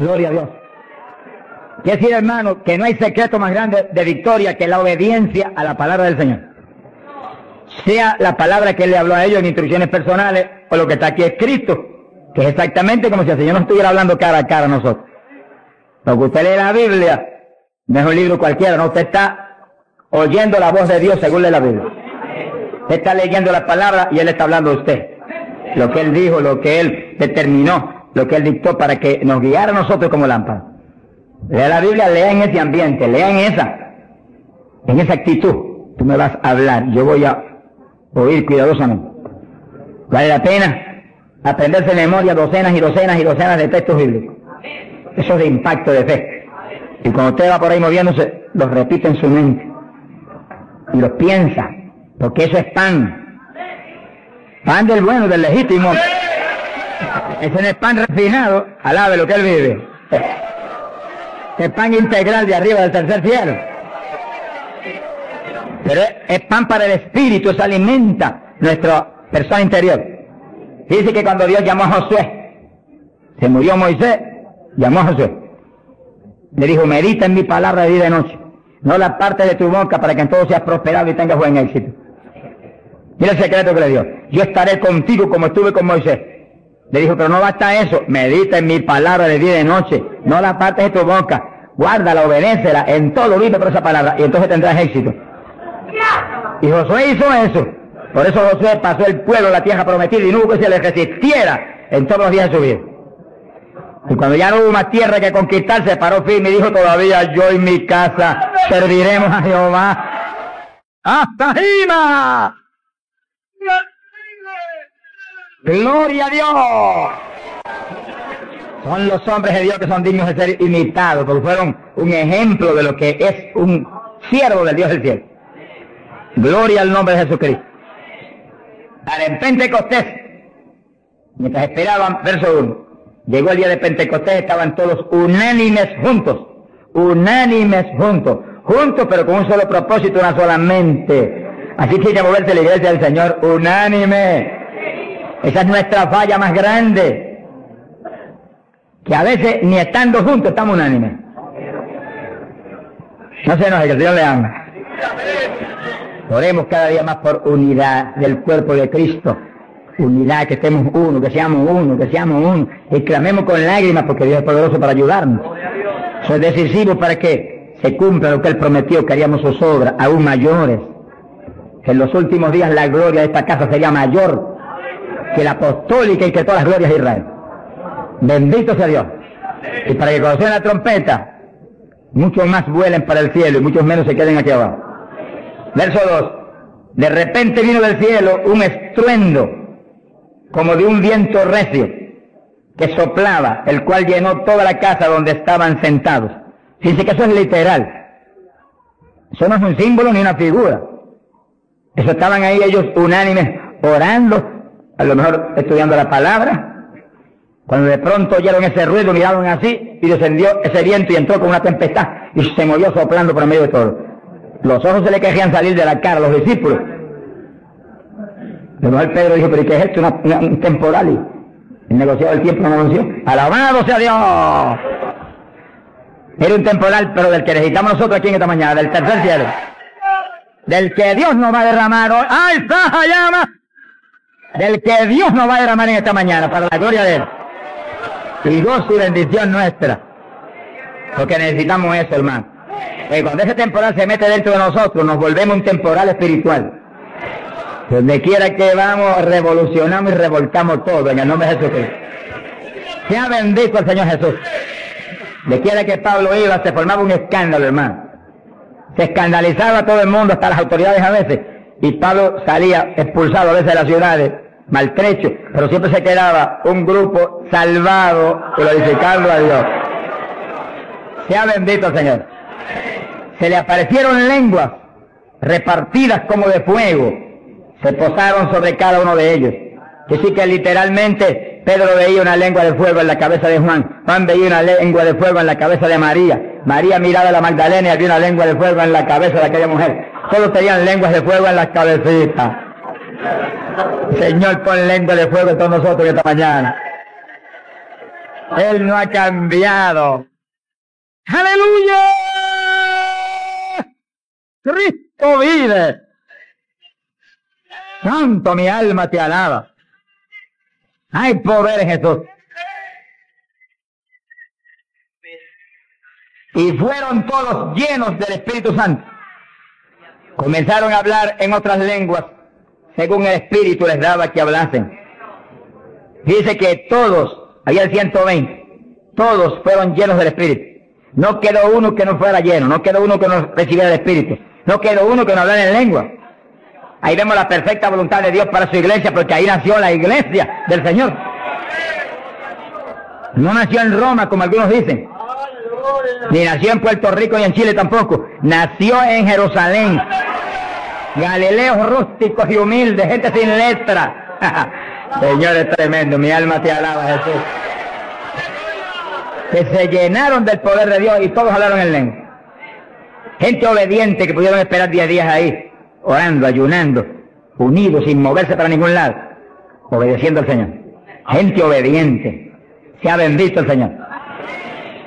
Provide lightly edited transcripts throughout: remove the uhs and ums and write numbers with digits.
Gloria a Dios. Quiere decir, hermano, que no hay secreto más grande de victoria que la obediencia a la palabra del Señor. Sea la palabra que Él le habló a ellos en instrucciones personales, o lo que está aquí escrito, que es exactamente como si el Señor no estuviera hablando cara a cara a nosotros. Porque usted lee la Biblia, no es un libro cualquiera, no, usted está oyendo la voz de Dios según lee la Biblia. Usted está leyendo la palabra y Él está hablando a usted. Lo que Él dijo, lo que Él determinó, lo que Él dictó para que nos guiara a nosotros como lámpara. Lea la Biblia, lea en ese ambiente, lea en esa actitud. Tú me vas a hablar, yo voy a oír cuidadosamente. Vale la pena aprenderse de memoria docenas y docenas y docenas de textos bíblicos. Eso es de impacto de fe. Y cuando usted va por ahí moviéndose, los repite en su mente. Y los piensa, porque eso es pan. Pan del bueno, del legítimo. Ese no es pan refinado, alabe lo que Él vive. Es pan integral de arriba del tercer cielo. Pero es pan para el espíritu, eso alimenta nuestra persona interior. Dice que cuando Dios llamó a Josué, se murió Moisés, llamó a Josué. Le dijo, medita en mi palabra de día y de noche. No la parte de tu boca para que en todo seas prosperado y tengas buen éxito. Mira el secreto que le dio. Yo estaré contigo como estuve con Moisés. Le dijo, pero no basta eso. Medita en mi palabra de día y de noche. No la parte de tu boca. Guárdala, obedécela. En todo vive por esa palabra. Y entonces tendrás éxito. Y Josué hizo eso. Por eso Josué pasó el pueblo a la tierra prometida y no hubo que se le resistiera en todos los días de su vida. Y cuando ya no hubo más tierra que conquistar, se paró firme y dijo, todavía yo y mi casa serviremos a Jehová. ¡Hasta Jima! ¡Gloria a Dios! Son los hombres de Dios que son dignos de ser imitados, porque fueron un ejemplo de lo que es un siervo del Dios del cielo. Gloria al nombre de Jesucristo. Ahora en Pentecostés, mientras esperaban, verso 1, llegó el día de Pentecostés, estaban todos unánimes juntos, juntos pero con un solo propósito, una sola mente. Así tiene que moverse la iglesia del Señor, unánime. Esa es nuestra falla más grande, que a veces ni estando juntos estamos unánimes. No se enoje, que el Señor le ama. Oremos cada día más por unidad del cuerpo de Cristo. Unidad, que estemos uno, que seamos uno. Y clamemos con lágrimas porque Dios es poderoso para ayudarnos. Eso es decisivo para que se cumpla lo que Él prometió, que haríamos sus obras aún mayores. Que en los últimos días la gloria de esta casa sería mayor que la apostólica y que todas las glorias de Israel. Bendito sea Dios. Y para que cuando suene la trompeta, muchos más vuelen para el cielo y muchos menos se queden aquí abajo. Verso 2. De repente vino del cielo un estruendo, como de un viento recio, que soplaba, el cual llenó toda la casa donde estaban sentados. Fíjense que eso es literal. Eso no es un símbolo ni una figura. Eso estaban ahí ellos unánimes, orando, a lo mejor estudiando la palabra. Cuando de pronto oyeron ese ruido, miraron así, y descendió ese viento y entró con una tempestad, y se movió soplando por el medio de todo. Los ojos se le querían salir de la cara a los discípulos. De nuevo Pedro dijo, pero ¿qué es esto? Un temporal. Y el negociado del tiempo no anunció. ¡Alabado sea Dios! Era un temporal, pero del que necesitamos nosotros aquí en esta mañana, del tercer cielo. Del que Dios nos va a derramar hoy. ¡Ay, está llama! Del que Dios nos va a derramar en esta mañana, para la gloria de Él. Y gozo y bendición nuestra. Porque necesitamos eso, hermano. Cuando ese temporal se mete dentro de nosotros, nos volvemos un temporal espiritual. Donde quiera que vamos, revolucionamos y revolcamos todo en el nombre de Jesucristo. Sea bendito el Señor Jesús. De quiera que Pablo iba, se formaba un escándalo, hermano. Se escandalizaba a todo el mundo, hasta las autoridades a veces. Y Pablo salía expulsado a veces de las ciudades, maltrecho, pero siempre se quedaba un grupo salvado, glorificando a Dios. Sea bendito el Señor. Se le aparecieron lenguas repartidas como de fuego, se posaron sobre cada uno de ellos. Que sí que literalmente Pedro veía una lengua de fuego en la cabeza de Juan, Juan veía una lengua de fuego en la cabeza de María, María miraba a la Magdalena y había una lengua de fuego en la cabeza de aquella mujer. Todos tenían lenguas de fuego en las cabecitas. Señor, pon lengua de fuego en todos nosotros esta mañana. Él no ha cambiado. ¡Aleluya! ¡Cristo vive! Santo, mi alma te alaba. Hay poder en Jesús. Y fueron todos llenos del Espíritu Santo. Comenzaron a hablar en otras lenguas, según el Espíritu les daba que hablasen. Dice que todos, había 120, todos fueron llenos del Espíritu. No quedó uno que no fuera lleno, no quedó uno que no recibiera el Espíritu, no quedó uno que no hablara en lengua. Ahí vemos la perfecta voluntad de Dios para su iglesia, porque ahí nació la iglesia del Señor. No nació en Roma, como algunos dicen, ni nació en Puerto Rico ni en Chile tampoco. Nació en Jerusalén. Galileos rústicos y humildes, gente sin letra. Señor, es tremendo, mi alma te alaba, Jesús. Que se llenaron del poder de Dios y todos hablaron en lengua. Gente obediente que pudieron esperar 10 días ahí, orando, ayunando, unidos, sin moverse para ningún lado, obedeciendo al Señor. Gente obediente. Sea bendito el Señor.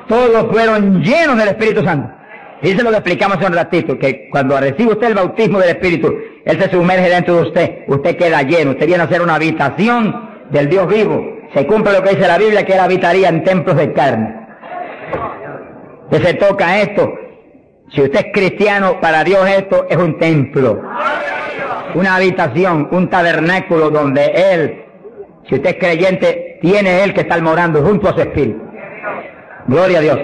Todos fueron llenos del Espíritu Santo. Y eso lo que explicamos hace un ratito, que cuando recibe usted el bautismo del Espíritu, Él se sumerge dentro de usted, usted queda lleno, usted viene a ser una habitación del Dios vivo. Se cumple lo que dice la Biblia, que Él habitaría en templos de carne. Usted se toca esto. Si usted es cristiano, para Dios esto es un templo, una habitación, un tabernáculo donde Él, si usted es creyente, tiene Él que estar morando junto a su Espíritu. Gloria a Dios.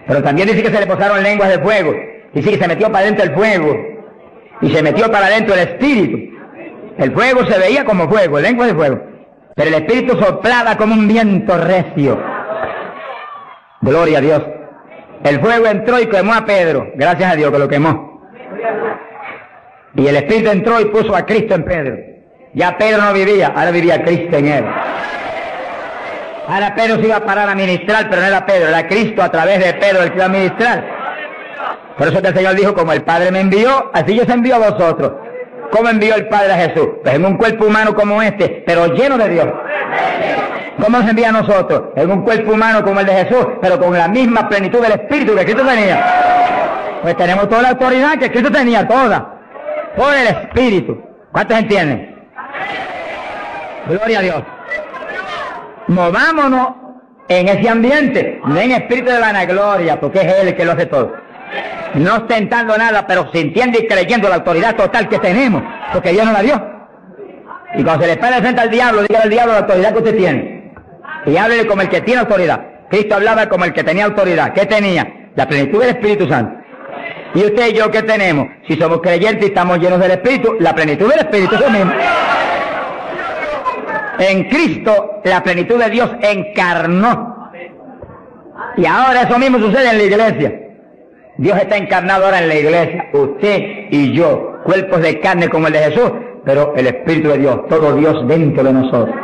Pero también dice que se le posaron lenguas de fuego. Dice que se metió para adentro el fuego. Y se metió para adentro el Espíritu. El fuego se veía como fuego, lenguas de fuego. Pero el Espíritu soplaba como un viento recio. Gloria a Dios. El fuego entró y quemó a Pedro. Gracias a Dios que lo quemó. Y el Espíritu entró y puso a Cristo en Pedro. Ya Pedro no vivía, ahora vivía Cristo en él. Ahora Pedro se iba a parar a ministrar, pero no era Pedro, era Cristo a través de Pedro el que iba a ministrar. Por eso que el Señor dijo, como el Padre me envió, así yo os envío a vosotros. ¿Cómo envió el Padre a Jesús? Pues en un cuerpo humano como este, pero lleno de Dios. ¿Cómo nos envía a nosotros? En un cuerpo humano como el de Jesús, pero con la misma plenitud del Espíritu que Cristo tenía. Pues tenemos toda la autoridad que Cristo tenía, toda, por el Espíritu. ¿Cuántos entienden? Gloria a Dios. Movámonos en ese ambiente, no en espíritu de vanagloria, porque es Él el que lo hace todo. No ostentando nada, pero sintiendo y creyendo la autoridad total que tenemos, porque Dios nos la dio. Y cuando se le pare frente al diablo, diga al diablo la autoridad que usted tiene. Y háblele como el que tiene autoridad. Cristo hablaba como el que tenía autoridad. ¿Qué tenía? La plenitud del Espíritu Santo. Y usted y yo, ¿qué tenemos? Si somos creyentes y estamos llenos del Espíritu, la plenitud del Espíritu es lo mismo. En Cristo, la plenitud de Dios encarnó. Y ahora eso mismo sucede en la iglesia. Dios está encarnado ahora en la iglesia. Usted y yo, cuerpos de carne como el de Jesús, pero el Espíritu de Dios, todo Dios dentro de nosotros.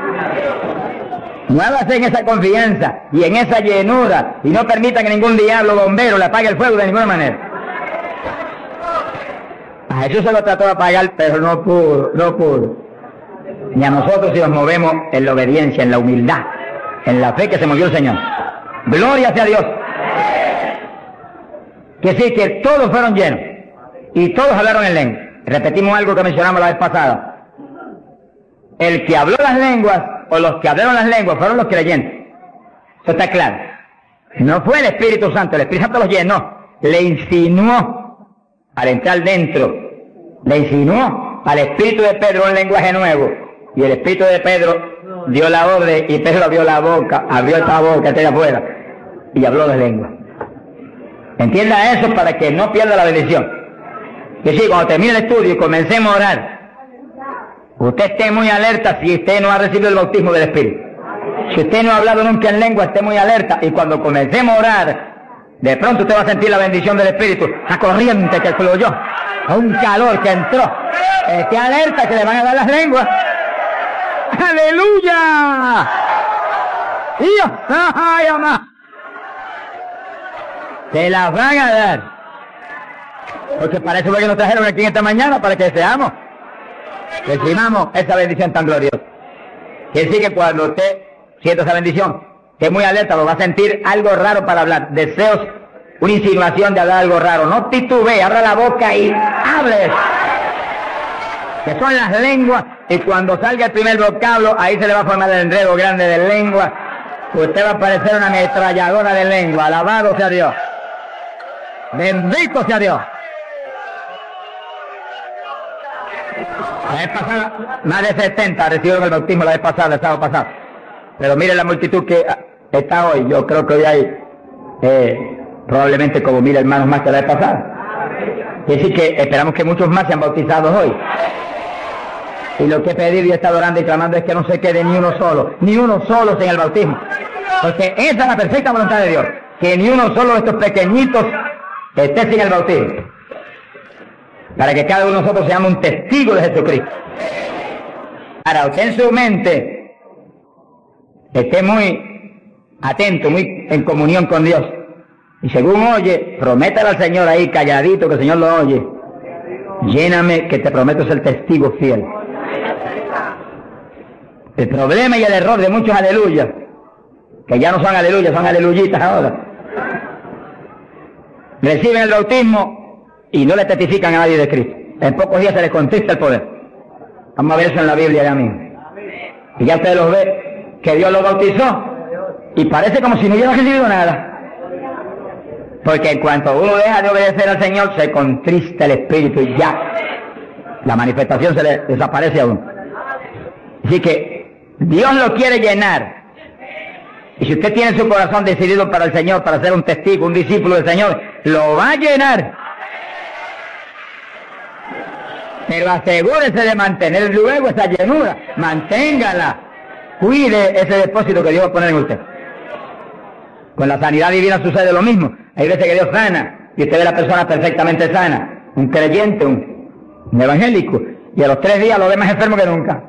Muévase en esa confianza y en esa llenura y no permita que ningún diablo bombero le apague el fuego de ninguna manera. A Jesús se lo trató de apagar, pero no pudo. Ni a nosotros si nos movemos en la obediencia, en la humildad, en la fe que se movió el Señor. Gloria sea a Dios. Que sí, que todos fueron llenos y todos hablaron en lengua. Repetimos algo que mencionamos la vez pasada. El que habló las lenguas, o los que hablaron las lenguas, fueron los creyentes. Eso está claro. No fue el Espíritu Santo, el Espíritu Santo los llenó, le insinuó al entrar dentro, le insinuó al Espíritu de Pedro un lenguaje nuevo. Y el Espíritu de Pedro dio la orden y Pedro abrió la boca, abrió esta boca, está allá afuera, y habló de lengua. Entienda eso para que no pierda la bendición. Que sí, cuando termine el estudio y comencemos a orar, usted esté muy alerta si usted no ha recibido el bautismo del Espíritu. Si usted no ha hablado nunca en lengua, esté muy alerta. Y cuando comencemos a orar, de pronto usted va a sentir la bendición del Espíritu, la corriente que fluyó, un calor que entró. Esté alerta que le van a dar las lenguas. ¡Aleluya! ¡Dios! ¡Ay, mamá! Te las van a dar. Porque para eso fue que nos trajeron aquí en esta mañana, para que seamos, recibamos esa bendición tan gloriosa. Quiere decir que cuando usted sienta esa bendición, que es muy alerta, lo va a sentir algo raro para hablar, deseos, una insinuación de hablar algo raro. No titubee, abra la boca y hable. Que son las lenguas, y cuando salga el primer vocablo, ahí se le va a formar el enredo grande de lengua. Usted va a parecer una ametralladora de lengua. Alabado sea Dios. Bendito sea Dios. La vez pasada, más de 70 recibieron el bautismo la vez pasada, el sábado pasado. Pero mire la multitud que está hoy. Yo creo que hoy hay probablemente como 1000 hermanos más que la vez pasada. Es decir que esperamos que muchos más sean bautizados hoy. Y lo que he pedido y he estado orando y clamando es que no se quede ni uno solo sin el bautismo. Porque esa es la perfecta voluntad de Dios, que ni uno solo de estos pequeñitos esté sin el bautismo. Para que cada uno de nosotros seamos un testigo de Jesucristo. Ahora, usted en su mente esté muy atento, muy en comunión con Dios. Y según oye, prométale al Señor ahí calladito, que el Señor lo oye. Lléname, que te prometo ser testigo fiel. El problema y el error de muchos aleluyas, que ya no son aleluyas, son aleluyitas ahora, reciben el bautismo y no le testifican a nadie de Cristo. En pocos días se les contrista el poder. Vamos a ver eso en la Biblia ya mismo. Y ya usted los ve, que Dios los bautizó, y parece como si no hubiera recibido nada. Porque en cuanto uno deja de obedecer al Señor, se contrista el Espíritu y ya la manifestación se le desaparece a uno. Así que Dios lo quiere llenar. Y si usted tiene su corazón decidido para el Señor, para ser un testigo, un discípulo del Señor, lo va a llenar. Pero asegúrese de mantener luego esa llenura. Manténgala. Cuide ese depósito que Dios va a poner en usted. Con la sanidad divina sucede lo mismo. Hay veces que Dios sana y usted ve a la persona perfectamente sana. Un creyente, un evangélico. Y a los 3 días lo ve más enfermo que nunca.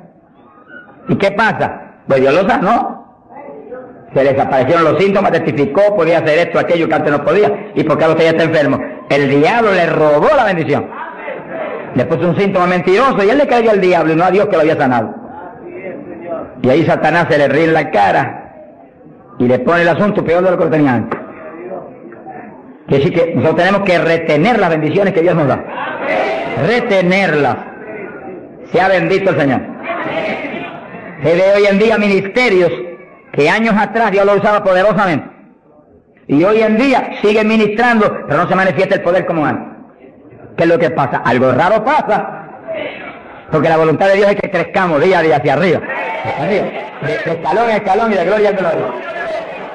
¿Y qué pasa? Pues Dios lo sanó. Se le desaparecieron los síntomas, testificó, podía hacer esto, aquello que antes no podía. ¿Y por qué usted ya está enfermo? El diablo le robó la bendición. Le puso un síntoma mentiroso y él le creyó al diablo y no a Dios que lo había sanado. Y ahí Satanás se le ríe en la cara y le pone el asunto peor de lo que lo tenía antes. Quiere decir que nosotros tenemos que retener las bendiciones que Dios nos da. Retenerlas. Sea bendito el Señor. Se ve hoy en día ministerios que años atrás Dios lo usaba poderosamente. Y hoy en día siguen ministrando, pero no se manifiesta el poder como antes. ¿Qué es lo que pasa? Algo raro pasa. Porque la voluntad de Dios es que crezcamos día a día hacia arriba. De escalón en escalón y de gloria en gloria.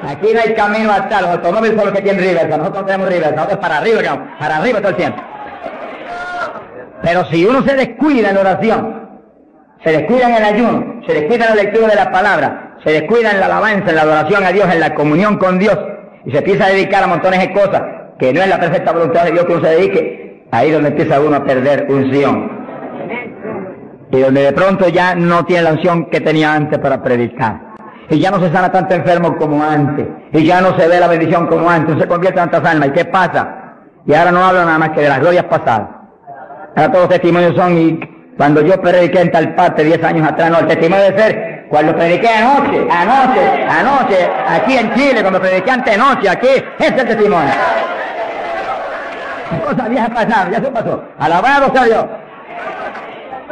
Aquí no hay camino hasta los automóviles son los que tienen reversa. Nosotros tenemos reversa, nosotros para arriba todo el tiempo. Pero si uno se descuida en la oración, se descuida en el ayuno, se descuida en la lectura de la palabra, se descuida en la alabanza, en la adoración a Dios, en la comunión con Dios, y se empieza a dedicar a montones de cosas que no es la perfecta voluntad de Dios que uno se dedique, ahí es donde empieza uno a perder unción. Y donde de pronto ya no tiene la unción que tenía antes para predicar. Y ya no se sana tanto enfermo como antes. Y ya no se ve la bendición como antes. No se convierte en tantas almas. ¿Y qué pasa? Y ahora no hablo nada más que de las glorias pasadas. Ahora todos los testimonios son, y cuando yo prediqué en tal parte 10 años atrás, no, el testimonio debe ser cuando prediqué anoche, aquí en Chile, cuando prediqué antenoche, aquí, ese es el testimonio. Cosas viejas pasadas, ya se pasó. Alabado sea Dios.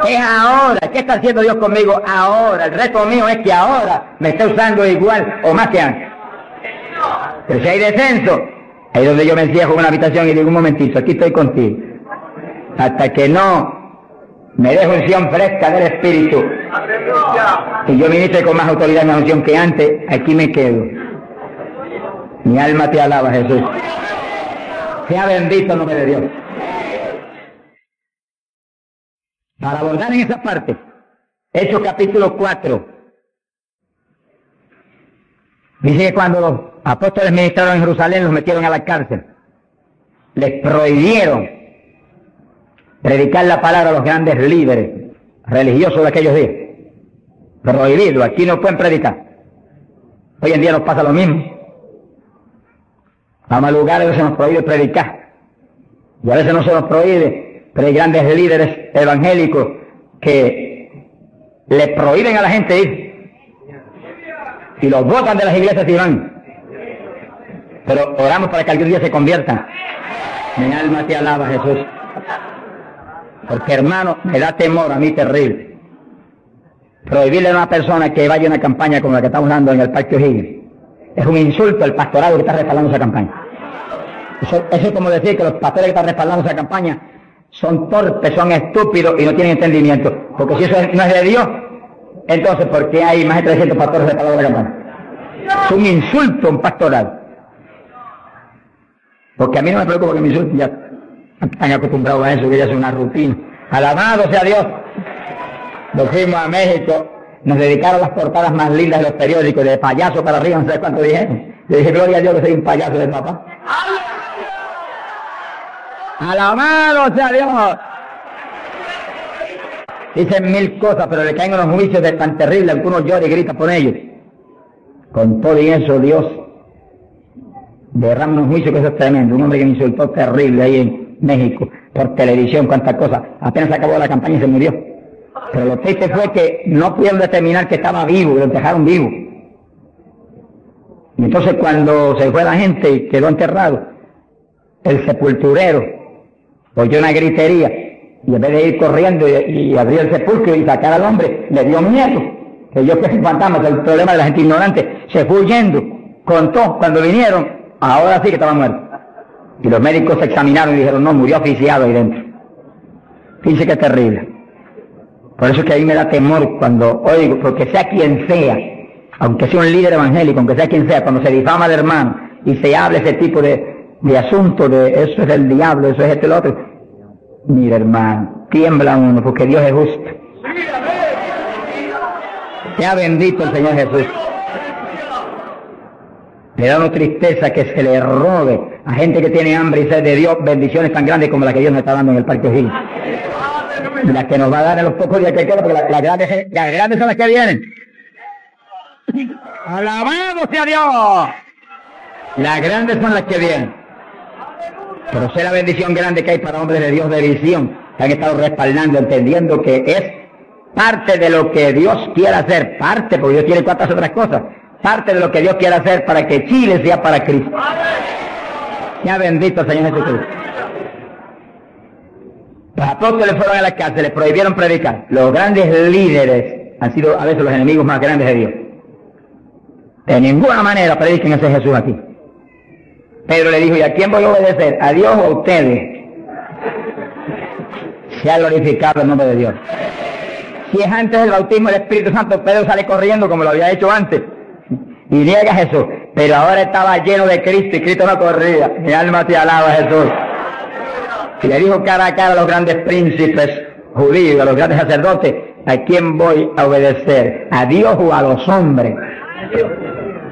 Es ahora. ¿Qué está haciendo Dios conmigo ahora? El reto mío es que ahora me esté usando igual o más que antes. Pero si hay descenso, ahí es donde yo me encierro en una habitación y digo, un momentito, aquí estoy contigo. Hasta que no me dejo unción fresca del Espíritu y yo ministre con más autoridad en la unción que antes, aquí me quedo. Mi alma te alaba, Jesús. Sea bendito el nombre de Dios. Para abordar en esa parte, Hechos capítulo 4, dice que cuando los apóstoles ministraron en Jerusalén, los metieron a la cárcel. Les prohibieron predicar la palabra a los grandes líderes religiosos de aquellos días. Prohibido, aquí no pueden predicar. Hoy en día nos pasa lo mismo. Vamos a lugares donde se nos prohíbe predicar. Y a veces no se nos prohíbe. Pero hay grandes líderes evangélicos que le prohíben a la gente ir. y los botan de las iglesias y van. Pero oramos para que algún día se conviertan. Mi alma te alaba, Jesús. Porque, hermano, me da temor a mí terrible prohibirle a una persona que vaya a una campaña como la que estamos dando en el Parque O'Higgins. Es un insulto al pastorado que está respaldando esa campaña. Eso es como decir que los pastores que están respaldando esa campaña son torpes, son estúpidos y no tienen entendimiento. Porque si eso no es de Dios, entonces ¿por qué hay más de 300 pastores respaldando la campaña? Es un insulto a un pastorado. Porque a mí no me preocupa que me insulten, ya están acostumbrados a eso, que ya es una rutina. Alabado sea Dios. Nos fuimos a México, nos dedicaron las portadas más lindas de los periódicos, de payaso para arriba, no sé cuánto dijeron. Yo dije, gloria a Dios que soy un payaso de papá. Alabado sea Dios. Dicen mil cosas, pero le caen unos juicios de tan terribles, algunos lloran y gritan por ellos. Con todo y eso, Dios derrama unos juicios que eso es tremendo. Un hombre que me insultó terrible ahí en México, por televisión, cuántas cosas. Apenas acabó la campaña y se murió. Pero lo triste fue que no pudieron determinar que estaba vivo, y lo dejaron vivo. Y entonces cuando se fue la gente y quedó enterrado, el sepulturero oyó una gritería, y en vez de ir corriendo y abrir el sepulcro y sacar al hombre, le dio miedo. Que yo que es un fantasma, que es el problema de la gente ignorante, se fue huyendo, contó, cuando vinieron, ahora sí que estaba muerto. Y los médicos se examinaron y dijeron, no, murió asfixiado ahí dentro. Fíjense que es terrible. Por eso es que a mí me da temor cuando oigo, porque sea quien sea, aunque sea un líder evangélico, aunque sea quien sea, cuando se difama al hermano y se habla ese tipo de asunto, de eso es del diablo, eso es este y lo otro, mira hermano, tiembla uno, porque Dios es justo. Sea bendito el Señor Jesús. Le da una tristeza que se le robe a gente que tiene hambre y sed de Dios bendiciones tan grandes como la que Dios nos está dando en el Parque O'Higgins. Y las que nos va a dar en los pocos días que quedan, porque las grandes son las que vienen. ¡Alabado sea Dios! Las grandes son las que vienen. Pero sé la bendición grande que hay para hombres de Dios de visión, que han estado respaldando, entendiendo que es parte de lo que Dios quiere hacer, parte, porque Dios tiene cuantas otras cosas, parte de lo que Dios quiere hacer para que Chile sea para Cristo. Sea bendito el Señor Jesucristo. Los apóstoles fueron a la cárcel, les prohibieron predicar. Los grandes líderes han sido a veces los enemigos más grandes de Dios. De ninguna manera prediquen ese Jesús aquí. Pedro le dijo, ¿y a quién voy a obedecer? ¿A Dios o a ustedes? Se ha glorificado el nombre de Dios. Si es antes del bautismo del Espíritu Santo, Pedro sale corriendo como lo había hecho antes y niega a Jesús. Pero ahora estaba lleno de Cristo y Cristo no corría. Mi alma te alaba, Jesús. Y le dijo cara a cara a los grandes príncipes judíos, a los grandes sacerdotes, ¿a quién voy a obedecer? ¿A Dios o a los hombres?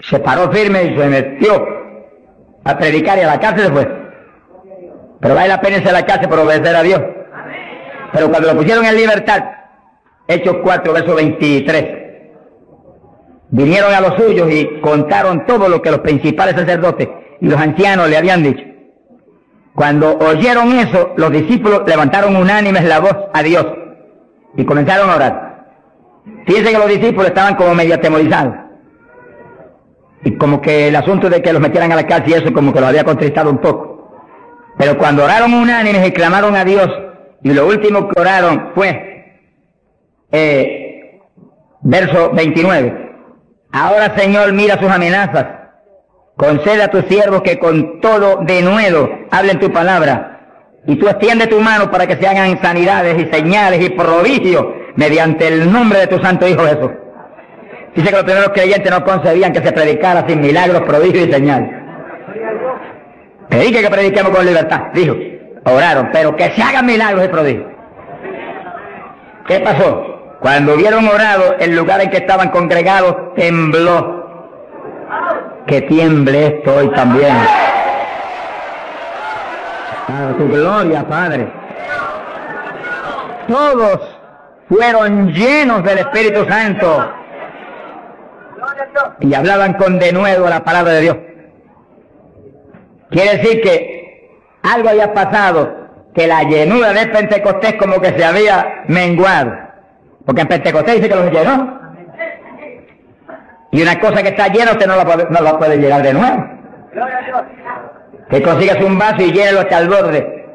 Se paró firme y se metió a predicar y a la cárcel después. Pero vale la pena irse a la cárcel por obedecer a Dios. Pero cuando lo pusieron en libertad, Hechos 4, verso 23, vinieron a los suyos y contaron todo lo que los principales sacerdotes y los ancianos le habían dicho. Cuando oyeron eso, los discípulos levantaron unánimes la voz a Dios y comenzaron a orar. Fíjense que los discípulos estaban como medio atemorizados. Y como que el asunto de que los metieran a la cárcel y eso como que los había contristado un poco. Pero cuando oraron unánimes y clamaron a Dios, y lo último que oraron fue, verso 29. Ahora, Señor, mira sus amenazas. Concede a tus siervos que con todo denuedo hablen tu palabra. Y tú extiende tu mano para que se hagan sanidades y señales y prodigios mediante el nombre de tu santo Hijo Jesús. Dice que los primeros creyentes no concebían que se predicara sin milagros, prodigios y señales. Predique que prediquemos con libertad, dijo. Oraron, pero que se hagan milagros y prodigios. ¿Qué pasó? Cuando hubieron orado, el lugar en que estaban congregados tembló. Que tiemble esto hoy también. Para tu gloria, Padre. Todos fueron llenos del Espíritu Santo y hablaban con denuedo la palabra de Dios. Quiere decir que algo había pasado, que la llenura de Pentecostés como que se había menguado. Porque en Pentecostés dice que los llenó. Y una cosa que está llena usted no la puede llenar de nuevo. Que consigas un vaso y llénelo hasta el borde.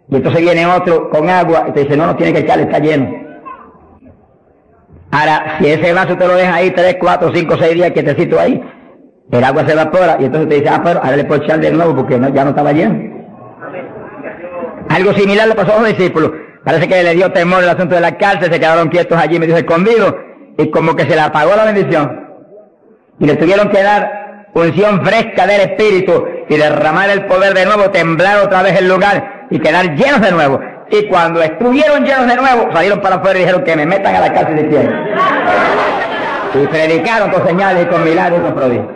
Y entonces viene otro con agua y te dice, no tiene que echarle, está lleno. Ahora, si ese vaso te lo deja ahí 3, 4, 5, 6 días quietecito ahí, el agua se evapora y entonces te dice, pero ahora le puedo echar de nuevo porque ya no estaba lleno. Algo similar le pasó a los discípulos. Parece que le dio temor el asunto de la cárcel, se quedaron quietos allí, medio escondidos, y como que se le apagó la bendición. Y le tuvieron que dar unción fresca del Espíritu y derramar el poder de nuevo, temblar otra vez el lugar y quedar llenos de nuevo. Y cuando estuvieron llenos de nuevo, salieron para afuera y dijeron que me metan a la cárcel si quieren. Y predicaron con señales y con milagros y con prodigios.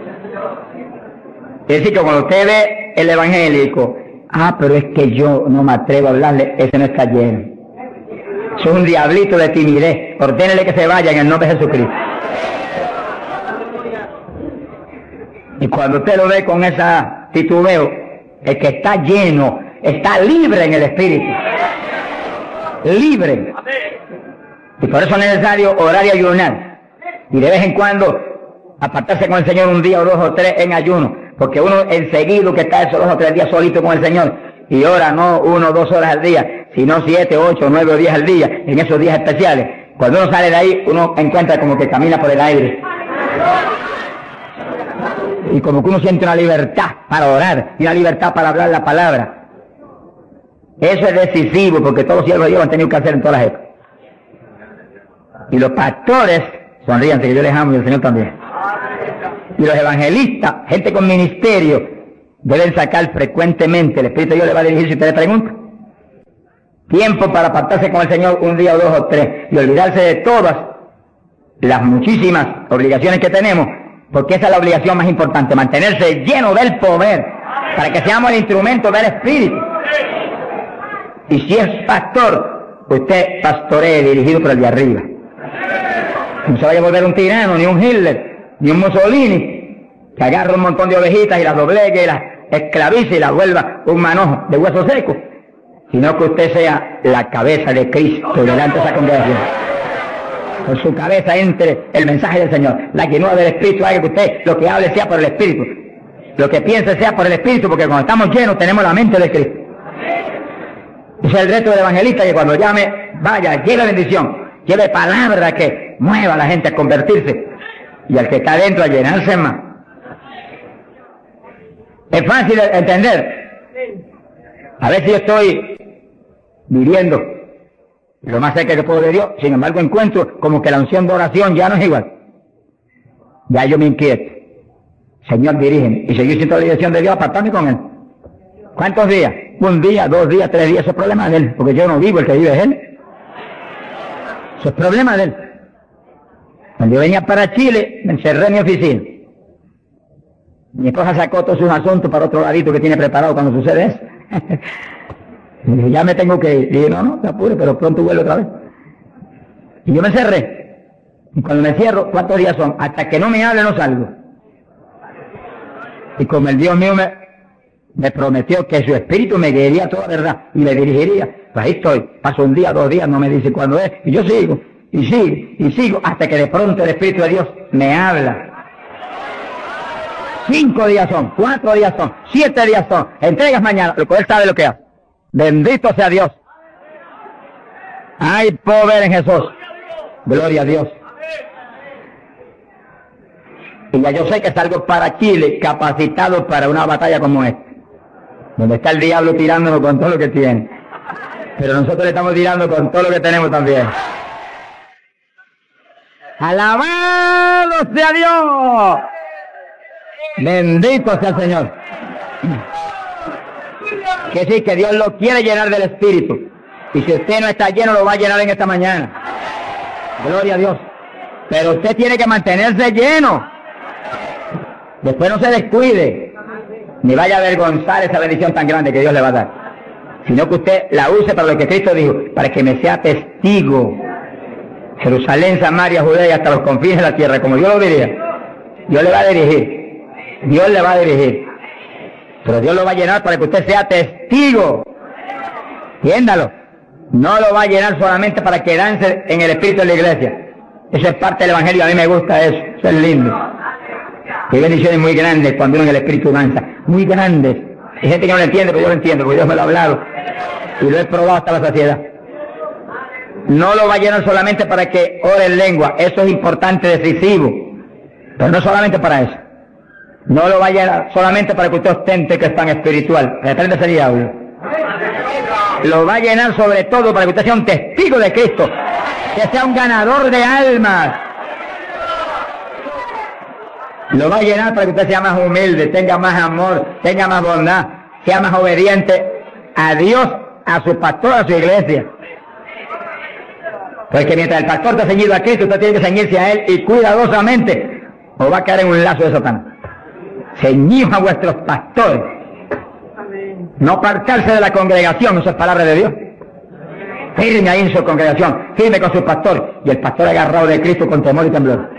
Es decir, que cuando usted ve el evangélico, pero es que yo no me atrevo a hablarle, ese no está lleno. Eso es un diablito de timidez. Ordénele que se vaya en el nombre de Jesucristo. Y cuando usted lo ve con esa titubeo, el que está lleno, está libre en el Espíritu. Libre. Y por eso es necesario orar y ayunar. Y de vez en cuando apartarse con el Señor un día o 2 o 3 en ayuno. Porque uno enseguida que está esos 2 o 3 días solito con el Señor y ora no 1 o 2 horas al día, sino 7, 8, 9 o 10 al día, en esos días especiales. Cuando uno sale de ahí, uno encuentra como que camina por el aire. Y como que uno siente una libertad para orar y una libertad para hablar la palabra. Eso es decisivo porque todos los siervos de Dios lo han tenido que hacer en todas las épocas. Y los pastores, sonríanse que yo les amo y el Señor también. Y los evangelistas, gente con ministerio, deben sacar frecuentemente, el Espíritu de Dios le va a dirigir si usted le pregunta, tiempo para apartarse con el Señor un día o 2 o 3 y olvidarse de todas las muchísimas obligaciones que tenemos, porque esa es la obligación más importante, mantenerse lleno del poder, para que seamos el instrumento del Espíritu. Y si es pastor, usted pastoree dirigido por el de arriba. No se vaya a volver un tirano, ni un Hitler, ni un Mussolini, que agarra un montón de ovejitas y las doblegue y las esclavice y las vuelva un manojo de hueso seco, sino que usted sea la cabeza de Cristo delante de esa congregación. Con su cabeza entre el mensaje del Señor. La llenura del Espíritu haga que usted lo que hable sea por el Espíritu. Lo que piense sea por el Espíritu, porque cuando estamos llenos tenemos la mente de Cristo. Ese es el reto del evangelista, que cuando llame, vaya, lleve bendición, lleve palabra que mueva a la gente a convertirse y al que está adentro a llenarse más. Es fácil de entender. A veces yo estoy viviendo lo más cerca que puedo de Dios, sin embargo encuentro como que la unción de oración ya no es igual. Ya yo me inquieto. Señor, dirígeme. Y seguir siendo la dirección de Dios, apartarme con Él. ¿Cuántos días? 1 día, 2 días, 3 días, eso es problema de Él, porque yo no vivo, el que vive es Él. Eso es problema de Él. Cuando yo venía para Chile, me encerré en mi oficina. Mi esposa sacó todos sus asuntos para otro ladito que tiene preparado cuando sucede eso. Y dije, ya me tengo que ir. Y dije, no, te apures, pero pronto vuelvo otra vez. Y yo me encerré. Y cuando me cierro, ¿cuántos días son? Hasta que no me hable, no salgo. Y como el Dios mío me prometió que su espíritu me guiaría toda verdad y me dirigiría, pues ahí estoy. Paso 1 día, 2 días, no me dice cuándo es. Y yo sigo, y sigo, y sigo, hasta que de pronto el Espíritu de Dios me habla. 5 días son, 4 días son, 7 días son, entregas mañana, lo que Él sabe lo que hace. Bendito sea Dios. Hay poder en Jesús. Gloria a Dios. Y ya yo sé que salgo para Chile capacitado para una batalla como esta, donde está el diablo tirándonos con todo lo que tiene. Pero nosotros le estamos tirando con todo lo que tenemos también. ¡Alabado sea Dios! Bendito sea el Señor. Que sí, que Dios lo quiere llenar del Espíritu. Y si usted no está lleno, lo va a llenar en esta mañana. Gloria a Dios. Pero usted tiene que mantenerse lleno. Después no se descuide, ni vaya a avergonzar esa bendición tan grande que Dios le va a dar. Sino que usted la use para lo que Cristo dijo, para que me sea testigo. Jerusalén, Samaria, Judea y hasta los confines de la tierra, como Dios lo diría. Dios le va a dirigir. Dios le va a dirigir. Pero Dios lo va a llenar para que usted sea testigo. Entiéndalo. No lo va a llenar solamente para quedarse en el espíritu de la iglesia. Eso es parte del Evangelio, a mí me gusta eso, eso es lindo. Hay bendiciones muy grandes cuando uno en el Espíritu danza, muy grandes. Hay gente que no lo entiende, pero yo lo entiendo, porque Dios me lo ha hablado y lo he probado hasta la saciedad. No lo va a llenar solamente para que ore en lengua, eso es importante, decisivo, pero no solamente para eso. No lo va a llenar solamente para que usted ostente que es tan espiritual, reprende ese diablo. Lo va a llenar sobre todo para que usted sea un testigo de Cristo, que sea un ganador de almas. Lo va a llenar para que usted sea más humilde, tenga más amor, tenga más bondad, sea más obediente a Dios, a su pastor, a su iglesia. Porque mientras el pastor está ceñido a Cristo, usted tiene que ceñirse a Él y cuidadosamente, o va a caer en un lazo de Satanás. Ceñidos a vuestros pastores. No apartarse de la congregación, eso es palabra de Dios. Firme ahí en su congregación, firme con su pastor, y el pastor agarrado de Cristo con temor y temblor.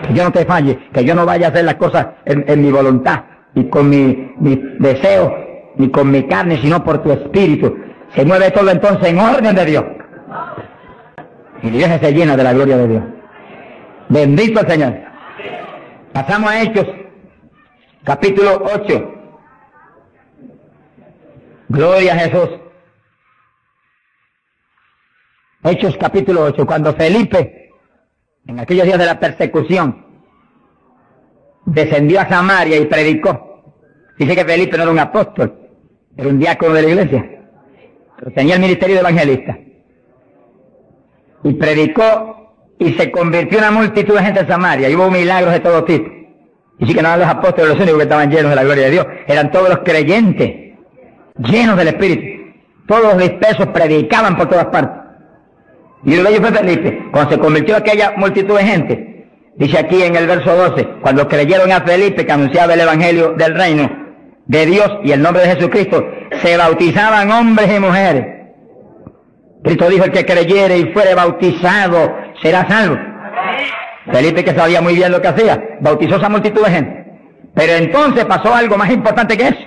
Que yo no te falle, que yo no vaya a hacer las cosas en mi voluntad, y con mi deseo, ni con mi carne, sino por tu espíritu. Se mueve todo entonces en orden de Dios. Y Dios se llena de la gloria de Dios. Bendito el Señor. Pasamos a Hechos, capítulo 8. Gloria a Jesús. Hechos capítulo 8, cuando Felipe, en aquellos días de la persecución, descendió a Samaria y predicó. Dice que Felipe no era un apóstol, era un diácono de la iglesia, pero tenía el ministerio de evangelista. Y predicó y se convirtió una multitud de gente en Samaria, y hubo milagros de todo tipo. Y sí que no eran los apóstoles los únicos que estaban llenos de la gloria de Dios, eran todos los creyentes, llenos del Espíritu. Todos los dispersos predicaban por todas partes. Y uno de ellos fue Felipe. Cuando se convirtió aquella multitud de gente, dice aquí en el verso 12, cuando creyeron a Felipe que anunciaba el evangelio del reino de Dios y el nombre de Jesucristo, se bautizaban hombres y mujeres. Cristo dijo: el que creyere y fuere bautizado será salvo. Felipe, que sabía muy bien lo que hacía, bautizó a esa multitud de gente. Pero entonces pasó algo más importante que eso,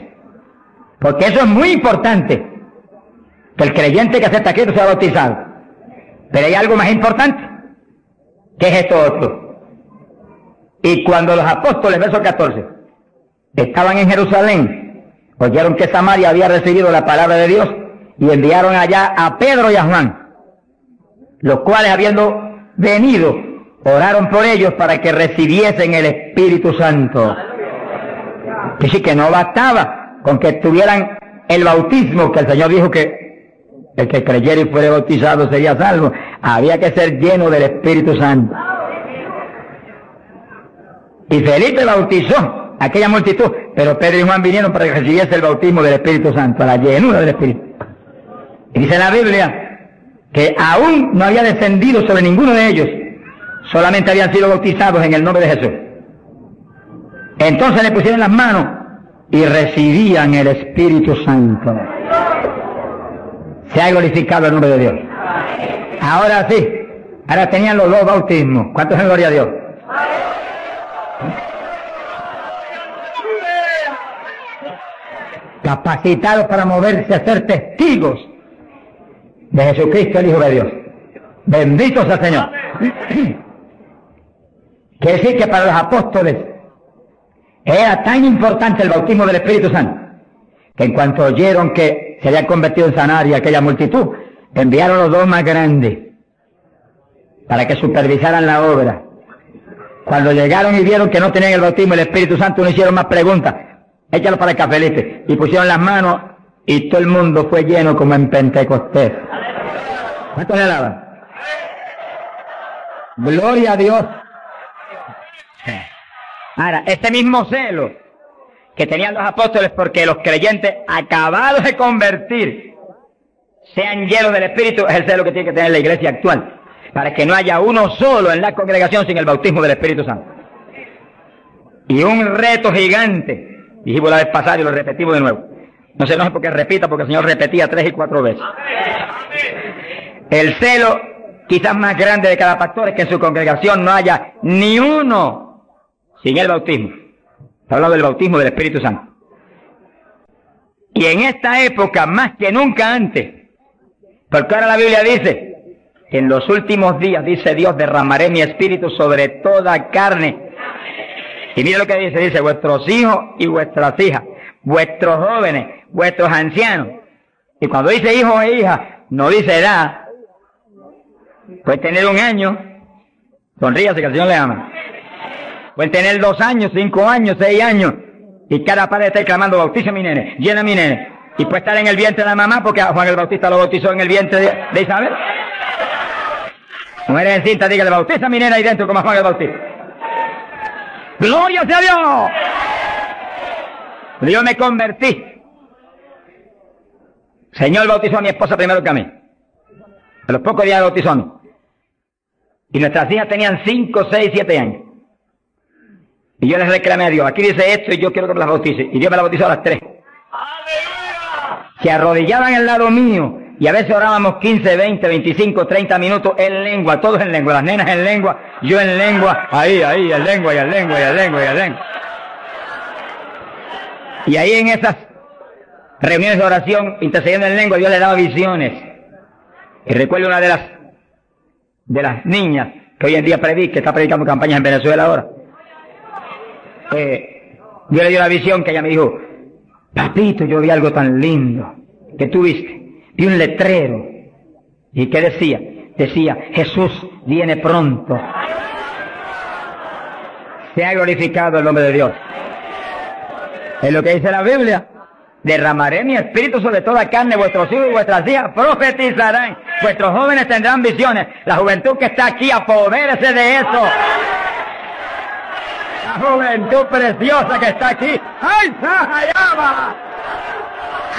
porque eso es muy importante, que el creyente que acepta a Cristo sea bautizado. Pero hay algo más importante, que es esto otro. Y cuando los apóstoles, verso 14, estaban en Jerusalén, oyeron que Samaria había recibido la palabra de Dios, y enviaron allá a Pedro y a Juan, los cuales, habiendo venido, oraron por ellos para que recibiesen el Espíritu Santo. Que sí, que no bastaba con que tuvieran el bautismo, que el Señor dijo que el que creyera y fuera bautizado sería salvo. Había que ser lleno del Espíritu Santo. Y Felipe bautizó a aquella multitud, pero Pedro y Juan vinieron para que recibiese el bautismo del Espíritu Santo, la llenura del Espíritu. Y dice la Biblia que aún no había descendido sobre ninguno de ellos, solamente habían sido bautizados en el nombre de Jesús. Entonces le pusieron las manos y recibían el Espíritu Santo. Se ha glorificado el nombre de Dios. Ahora sí, ahora tenían los dos bautismos. ¿Cuántos en gloria a Dios? Capacitados para moverse a ser testigos de Jesucristo, el Hijo de Dios. Bendito sea el Señor. Quiere decir que para los apóstoles era tan importante el bautismo del Espíritu Santo, que en cuanto oyeron que se había convertido en Samaria aquella multitud, enviaron los dos más grandes para que supervisaran la obra. Cuando llegaron y vieron que no tenían el bautismo del Espíritu Santo, no hicieron más preguntas. Échalo para acá, Felipe. Y pusieron las manos y todo el mundo fue lleno como en Pentecostés. ¿Cuántos le alaban? Gloria a Dios. Ahora, este mismo celo que tenían los apóstoles porque los creyentes acabados de convertir sean llenos del Espíritu, es el celo que tiene que tener la iglesia actual, para que no haya uno solo en la congregación sin el bautismo del Espíritu Santo. Y un reto gigante, dijimos la vez pasada y lo repetimos de nuevo. No se enoje porque repita, porque el Señor repetía 3 y 4 veces. El celo quizás más grande de cada pastor es que en su congregación no haya ni uno sin el bautismo. Está hablando del bautismo del Espíritu Santo. Y en esta época, más que nunca antes, porque ahora la Biblia dice En los últimos días, dice Dios, derramaré mi espíritu sobre toda carne. Y mira lo que dice, vuestros hijos y vuestras hijas, vuestros jóvenes, vuestros ancianos. Y cuando dice hijos e hijas, no dice edad. Puede tener 1 año, sonríase que el Señor le ama. Pueden tener 2 años, 5 años, 6 años. Y cada padre está clamando, bautiza a mi nene, llena a mi nene. Y puede estar en el vientre de la mamá, porque a Juan el Bautista lo bautizó en el vientre de Isabel. Mujeres en cinta, dígale, bautiza a mi nena ahí dentro como a Juan el Bautista. ¡Gloria sea Dios! Yo me convertí. Señor bautizó a mi esposa primero que a mí. A los pocos días me bautizó a mí. Y nuestras hijas tenían 5, 6, 7 años. Y yo les reclamé a Dios, aquí dice esto y yo quiero que me las bautice. Y Dios me la bautizó a las 3. Se arrodillaban al lado mío. Y a veces orábamos 15, 20, 25, 30 minutos en lengua, todos en lengua, las nenas en lengua, yo en lengua, ahí, en lengua, y en lengua, y en lengua, y en lengua. Y ahí en esas reuniones de oración, intercediendo en lengua, Dios le daba visiones. Y recuerdo una de las niñas que hoy en día está predicando campañas en Venezuela ahora. Dios le dio la visión que ella me dijo, papito, yo vi algo tan lindo que tú viste. Vi un letrero. ¿Y qué decía? Decía, Jesús viene pronto. Sea glorificado el nombre de Dios. Es lo que dice la Biblia. Derramaré mi espíritu sobre toda carne, vuestros hijos y vuestras hijas profetizarán, vuestros jóvenes tendrán visiones. La juventud que está aquí, apodérese de eso. La juventud preciosa que está aquí. ¡Ay, Sahayaba!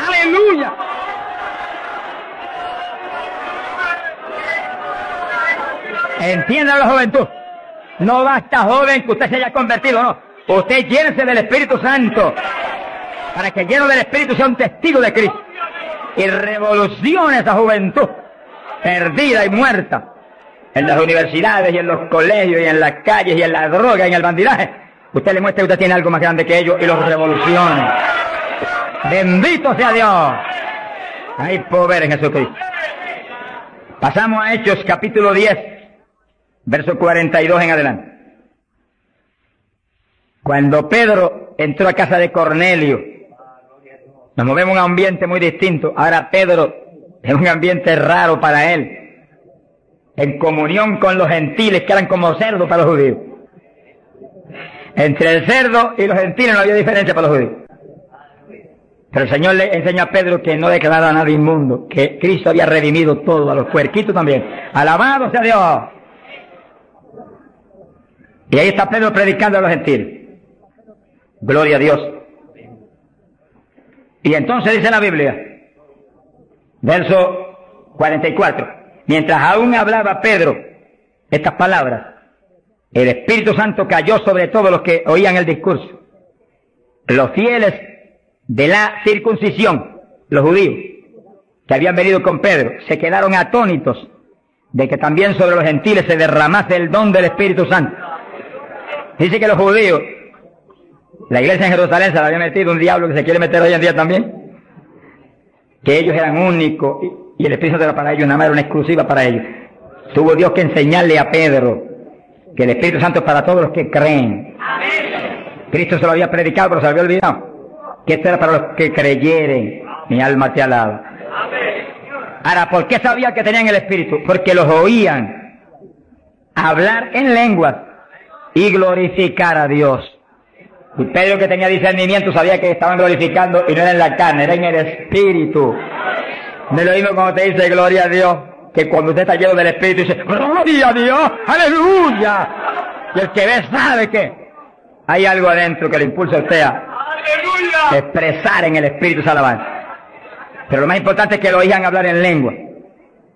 ¡Aleluya! Entienda la juventud. No basta, joven, que usted se haya convertido, no. Usted llénese del Espíritu Santo, para que lleno del Espíritu sea un testigo de Cristo. Y revolucione esa juventud, perdida y muerta, en las universidades y en los colegios y en las calles y en la droga y en el bandidaje. Usted le muestra que usted tiene algo más grande que ellos y los revolucione. Bendito sea Dios. Hay poder en Jesucristo. Pasamos a Hechos capítulo 10. Verso 42 en adelante. Cuando Pedro entró a casa de Cornelio, nos movemos a un ambiente muy distinto. Ahora Pedro es un ambiente raro para él, en comunión con los gentiles que eran como cerdos para los judíos. Entre el cerdo y los gentiles no había diferencia para los judíos. Pero el Señor le enseñó a Pedro que no declarara a nadie inmundo, que Cristo había redimido todo, a los puerquitos también. Alabado sea Dios. Y ahí está Pedro predicando a los gentiles. Gloria a Dios. Y entonces dice la Biblia, verso 44, mientras aún hablaba Pedro estas palabras, el Espíritu Santo cayó sobre todos los que oían el discurso. Los fieles de la circuncisión, los judíos, que habían venido con Pedro, se quedaron atónitos de que también sobre los gentiles se derramase el don del Espíritu Santo. Dice que los judíos, la iglesia en Jerusalén se la había metido un diablo que se quiere meter hoy en día también, que ellos eran únicos y el Espíritu Santo era para ellos, nada más era una exclusiva para ellos. Tuvo Dios que enseñarle a Pedro que el Espíritu Santo es para todos los que creen. Cristo se lo había predicado, pero se lo había olvidado, que esto era para los que creyeren. Mi alma te alaba. Ahora, ¿por qué sabía que tenían el Espíritu? Porque los oían hablar en lenguas y glorificar a Dios. Y Pedro, que tenía discernimiento, sabía que estaban glorificando y no era en la carne, era en el Espíritu. No es lo mismo cuando te dice gloria a Dios, que cuando usted está lleno del Espíritu dice gloria a Dios, aleluya. Y el que ve sabe que hay algo adentro que le impulsa a usted a expresar en el Espíritu esa alabanza. Pero lo más importante es que lo oigan hablar en lengua.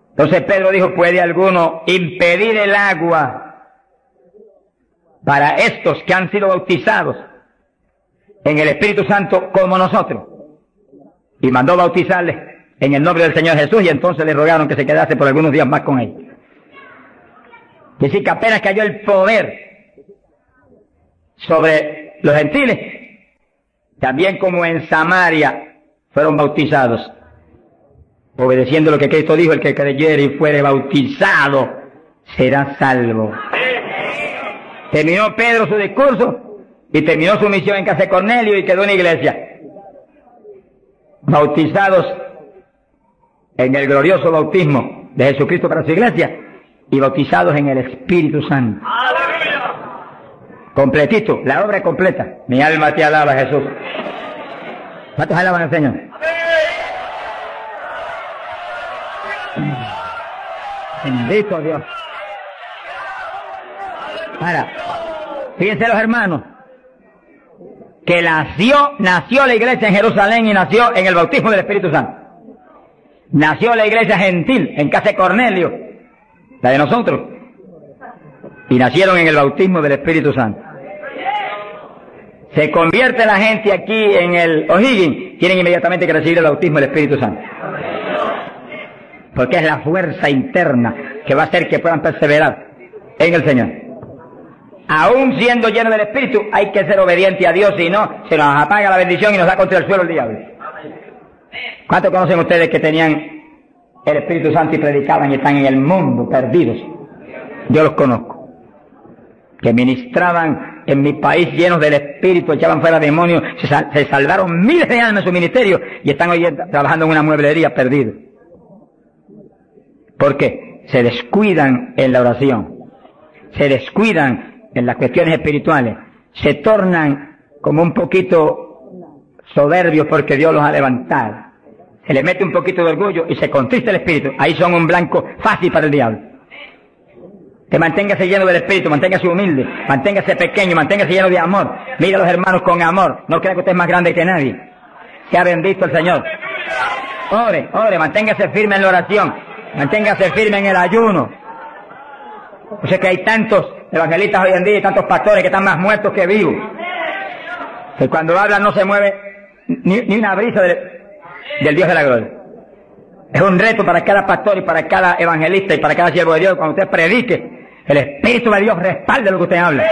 Entonces Pedro dijo, ¿puede alguno impedir el agua para estos que han sido bautizados en el Espíritu Santo como nosotros? Y mandó bautizarles en el nombre del Señor Jesús, y entonces le rogaron que se quedase por algunos días más con ellos. Es decir, que apenas cayó el poder sobre los gentiles, también como en Samaria fueron bautizados. obedeciendo lo que Cristo dijo, el que creyere y fuere bautizado será salvo. Terminó Pedro su discurso y terminó su misión en casa de Cornelio y quedó en la iglesia. Bautizados en el glorioso bautismo de Jesucristo para su iglesia y bautizados en el Espíritu Santo. Completito, la obra es completa. Mi alma te alaba, Jesús. ¿Cuántos alaban al Señor? Bendito Dios. Ahora, fíjense los hermanos, que nació la iglesia en Jerusalén y nació en el bautismo del Espíritu Santo. Nació la iglesia gentil en casa de Cornelio, la de nosotros, y nacieron en el bautismo del Espíritu Santo. Se convierte la gente aquí en el O'Higgins, tienen inmediatamente que recibir el bautismo del Espíritu Santo. Porque es la fuerza interna que va a hacer que puedan perseverar en el Señor. Aún siendo lleno del Espíritu, hay que ser obediente a Dios, si no, se nos apaga la bendición y nos da contra el suelo el diablo. ¿Cuántos conocen ustedes que tenían el Espíritu Santo y predicaban y están en el mundo perdidos? Yo los conozco. Que ministraban en mi país llenos del Espíritu, echaban fuera demonios, se salvaron miles de almas en su ministerio y están hoy trabajando en una mueblería perdidos. ¿Por qué? Se descuidan en la oración, se descuidan en las cuestiones espirituales, se tornan como un poquito soberbios porque Dios los ha levantado. Se les mete un poquito de orgullo y se contrista el espíritu. Ahí son un blanco fácil para el diablo. Que manténgase lleno del espíritu, manténgase humilde, manténgase pequeño, manténgase lleno de amor. Mire a los hermanos con amor. No crea que usted es más grande que nadie. Sea bendito el Señor. Ore, ore, manténgase firme en la oración. Manténgase firme en el ayuno. O sea que hay tantos evangelistas hoy en día y tantos pastores que están más muertos que vivos. Que cuando hablan no se mueve ni una brisa del Dios de la gloria. Es un reto para cada pastor y para cada evangelista y para cada siervo de Dios. Cuando usted predique, el Espíritu de Dios respalde lo que usted habla.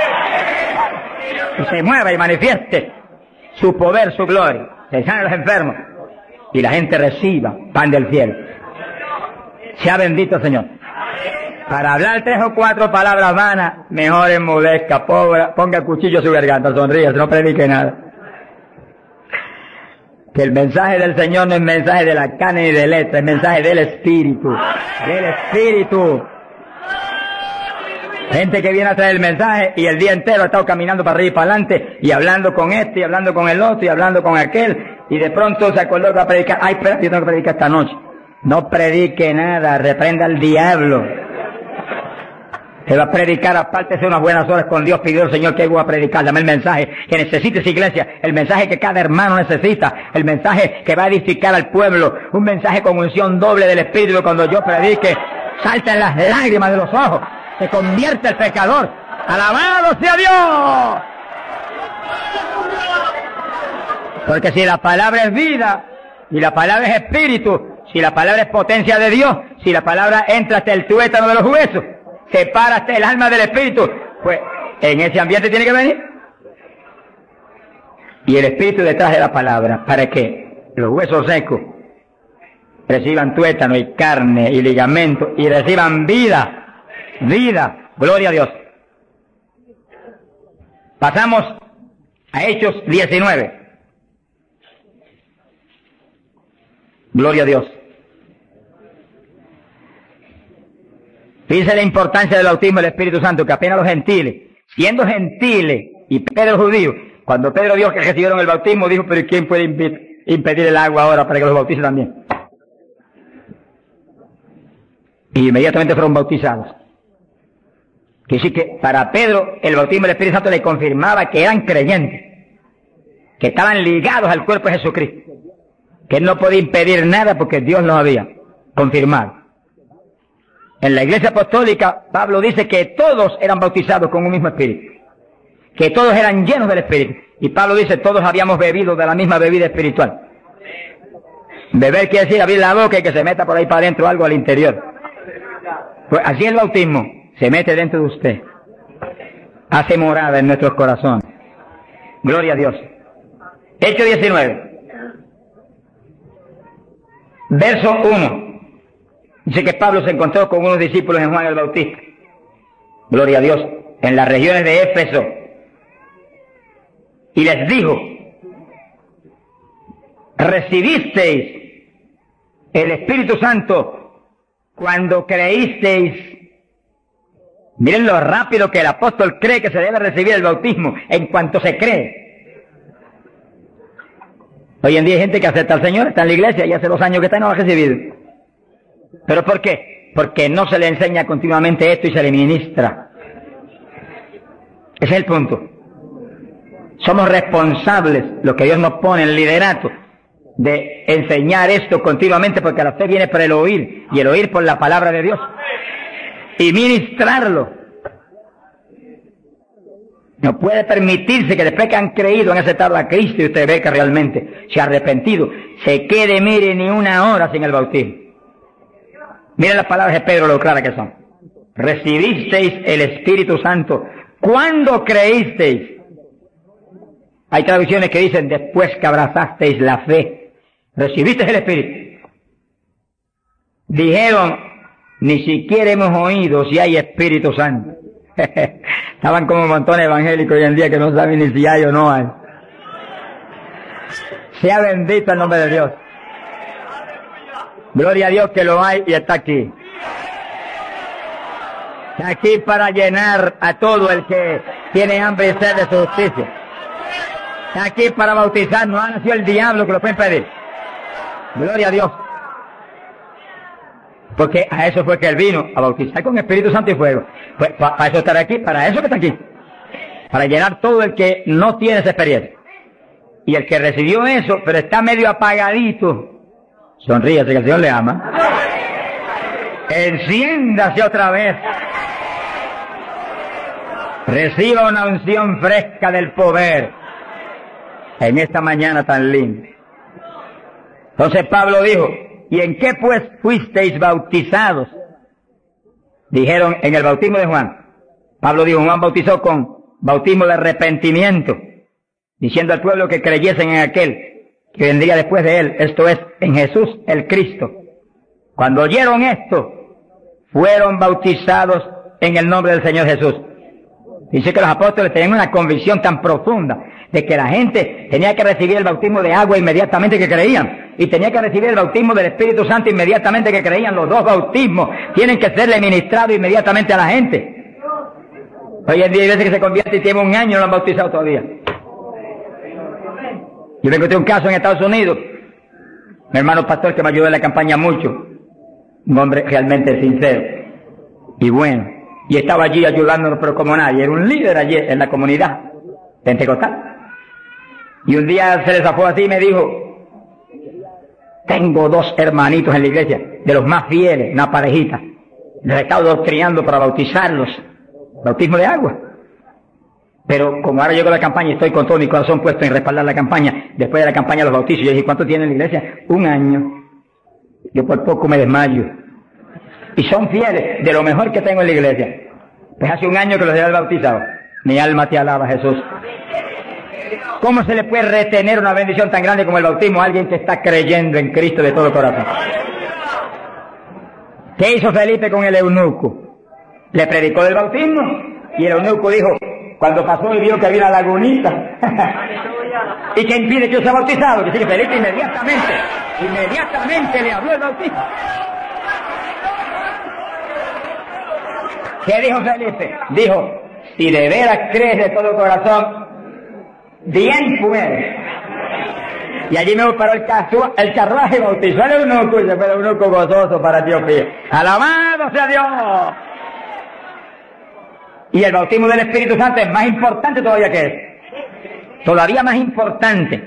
Y se mueva y manifieste su poder, su gloria. Se sanen los enfermos y la gente reciba pan del cielo. Sea bendito el Señor. Para hablar 3 o 4 palabras vanas, mejor enmudezca, ponga el cuchillo a su garganta, sonríe, no predique nada. Que el mensaje del Señor no es mensaje de la carne ni de letra, es mensaje del Espíritu. Del Espíritu. Gente que viene a traer el mensaje y el día entero ha estado caminando para arriba y para adelante y hablando con este y hablando con el otro y hablando con aquel y de pronto se acordó que va a predicar. Ay, espera, yo tengo que predicar esta noche. No predique nada, reprenda al diablo. Se va a predicar, apártese unas buenas horas con Dios, pidió al Señor que voy a predicar, dame el mensaje que necesita esa iglesia, el mensaje que cada hermano necesita, el mensaje que va a edificar al pueblo, un mensaje con unción doble del Espíritu, cuando yo predique, salten las lágrimas de los ojos, se convierte el pecador, alabado sea Dios. Porque si la palabra es vida, y la palabra es espíritu, si la palabra es potencia de Dios, si la palabra entra hasta el tuétano de los huesos, separa hasta el alma del espíritu, pues en ese ambiente tiene que venir. Y el espíritu detrás de la palabra, para que los huesos secos reciban tuétano y carne y ligamento y reciban vida, vida, gloria a Dios. Pasamos a Hechos 19. Gloria a Dios. Fíjense la importancia del bautismo del Espíritu Santo, que apenas los gentiles, siendo gentiles y Pedro judío, cuando Pedro vio que recibieron el bautismo, dijo, pero ¿quién puede impedir el agua ahora para que los bautice también? Y inmediatamente fueron bautizados. Quiere decir que para Pedro el bautismo del Espíritu Santo le confirmaba que eran creyentes, que estaban ligados al cuerpo de Jesucristo, que él no podía impedir nada porque Dios los había confirmado. En la iglesia apostólica, Pablo dice que todos eran bautizados con un mismo espíritu, que todos eran llenos del espíritu. Y Pablo dice, todos habíamos bebido de la misma bebida espiritual. Beber quiere decir abrir la boca y que se meta por ahí para adentro algo al interior. Pues así el bautismo se mete dentro de usted, hace morada en nuestros corazones. Gloria a Dios. Hechos 19. Verso 1. Dice que Pablo se encontró con unos discípulos en Juan el Bautista. Gloria a Dios. En las regiones de Éfeso. Y les dijo: ¿recibisteis el Espíritu Santo cuando creísteis? Miren lo rápido que el apóstol cree que se debe recibir el bautismo en cuanto se cree. Hoy en día hay gente que acepta al Señor, está en la iglesia y hace 2 años que está y no lo ha recibido. ¿Pero por qué? Porque no se le enseña continuamente esto y se le ministra. Ese es el punto. Somos responsables, los que Dios nos pone en el liderato, de enseñar esto continuamente, porque la fe viene por el oír, y el oír por la palabra de Dios, y ministrarlo. No puede permitirse que después que han creído, han aceptado a Cristo, y usted ve que realmente se ha arrepentido, se quede, mire, ni 1 hora sin el bautismo. Miren las palabras de Pedro, lo claras que son. Recibisteis el Espíritu Santo cuando creísteis. Hay traducciones que dicen después que abrazasteis la fe. Recibisteis el Espíritu. Dijeron, ni siquiera hemos oído si hay Espíritu Santo. Estaban como montones evangélicos hoy en día que no saben ni si hay o no hay. Sea bendito el nombre de Dios. Gloria a Dios que lo hay y está aquí. Está aquí para llenar a todo el que tiene hambre y sed de su justicia. Está aquí para bautizar. No ha nacido el diablo que lo pueden pedir. Gloria a Dios. Porque a eso fue que él vino, a bautizar con Espíritu Santo y fuego. Pues para eso estar aquí, para eso que está aquí. Para llenar todo el que no tiene esa experiencia. Y el que recibió eso, pero está medio apagadito, sonríase que el Señor le ama. Enciéndase otra vez. Reciba una unción fresca del poder en esta mañana tan linda. Entonces Pablo dijo: ¿y en qué pues fuisteis bautizados? Dijeron: en el bautismo de Juan. Pablo dijo: Juan bautizó con bautismo de arrepentimiento, diciendo al pueblo que creyesen en aquel que vendría después de él, esto es, en Jesús el Cristo. Cuando oyeron esto, fueron bautizados en el nombre del Señor Jesús. Dice que los apóstoles tenían una convicción tan profunda de que la gente tenía que recibir el bautismo de agua inmediatamente que creían, y tenía que recibir el bautismo del Espíritu Santo inmediatamente que creían. Los dos bautismos tienen que serle ministrados inmediatamente a la gente. Hoy en día hay veces que se convierte y tiene 1 año y no lo han bautizado todavía. Yo me encontré un caso en Estados Unidos, mi hermano pastor que me ayudó en la campaña mucho, un hombre realmente sincero y bueno, y estaba allí ayudándonos pero como nadie, era un líder allí en la comunidad pentecostal. Y un día se desafó así y me dijo: tengo 2 hermanitos en la iglesia, de los más fieles, una parejita, les he estado doctrinando para bautizarlos, bautismo de agua. Pero como ahora llego a la campaña y estoy con todo mi corazón puesto en respaldar la campaña, después de la campaña los bautizos, yo dije: ¿cuánto tiene en la iglesia? 1 año. Yo por poco me desmayo. Y son fieles, de lo mejor que tengo en la iglesia. Pues hace 1 año que los he bautizado. Mi alma te alaba, Jesús. ¿Cómo se le puede retener una bendición tan grande como el bautismo a alguien que está creyendo en Cristo de todo corazón? ¿Qué hizo Felipe con el eunuco? Le predicó del bautismo y el eunuco dijo, cuando pasó y vio que había una lagunita y que impide que yo sea bautizado, que sí, Felipe inmediatamente le habló el bautismo. ¿Qué dijo Felipe? Dijo: si de veras crees de todo corazón, bien puedes. Y allí me paró el carruaje y bautizó al eunuco y se fue el eunuco gozoso para Dios mío. ¡Alabado sea Dios! Y el bautismo del Espíritu Santo es más importante todavía que eso. Todavía más importante.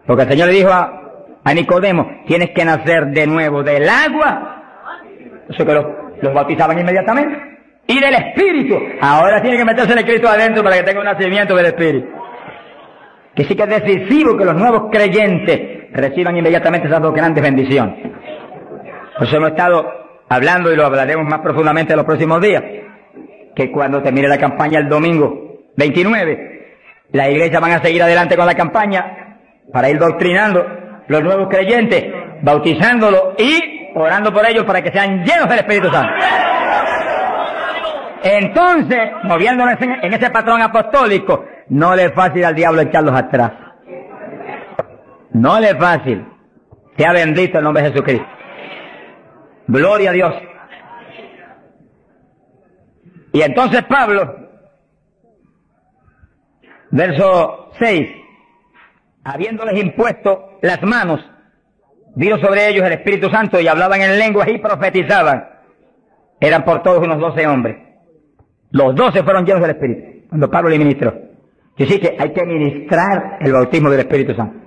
Porque el Señor le dijo a Nicodemo: tienes que nacer de nuevo del agua. Eso que los bautizaban inmediatamente. Y del Espíritu. Ahora tiene que meterse el Cristo adentro para que tenga un nacimiento del Espíritu. Que sí que es decisivo que los nuevos creyentes reciban inmediatamente esas 2 grandes bendiciones. Por eso hemos estado hablando, y lo hablaremos más profundamente en los próximos días, que cuando termine la campaña el domingo 29, la iglesia van a seguir adelante con la campaña para ir doctrinando los nuevos creyentes bautizándolo y orando por ellos para que sean llenos del Espíritu Santo. Entonces, moviéndonos en ese patrón apostólico, no le es fácil al diablo echarlos atrás. No le es fácil. Sea bendito el nombre de Jesucristo. Gloria a Dios. Y entonces Pablo, verso 6, habiéndoles impuesto las manos, vino sobre ellos el Espíritu Santo y hablaban en lenguas y profetizaban. Eran por todos unos 12 hombres. Los 12 fueron llenos del Espíritu, cuando Pablo le ministró. Y sí que hay que ministrar el bautismo del Espíritu Santo.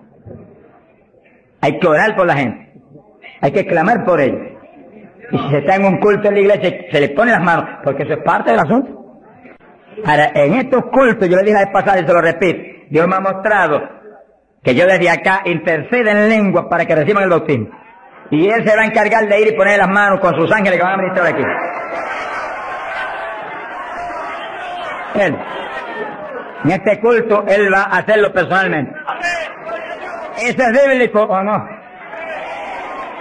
Hay que orar por la gente. Hay que clamar por ellos. Y si se está en un culto en la iglesia, se les pone las manos, porque eso es parte del asunto. Ahora, en estos cultos, yo le dije la vez pasada y se lo repito, Dios me ha mostrado que yo desde acá intercedo en lengua para que reciban el bautismo. Y Él se va a encargar de ir y poner las manos con sus ángeles que van a ministrar aquí. Él. En este culto, Él va a hacerlo personalmente. ¿Eso es bíblico o no?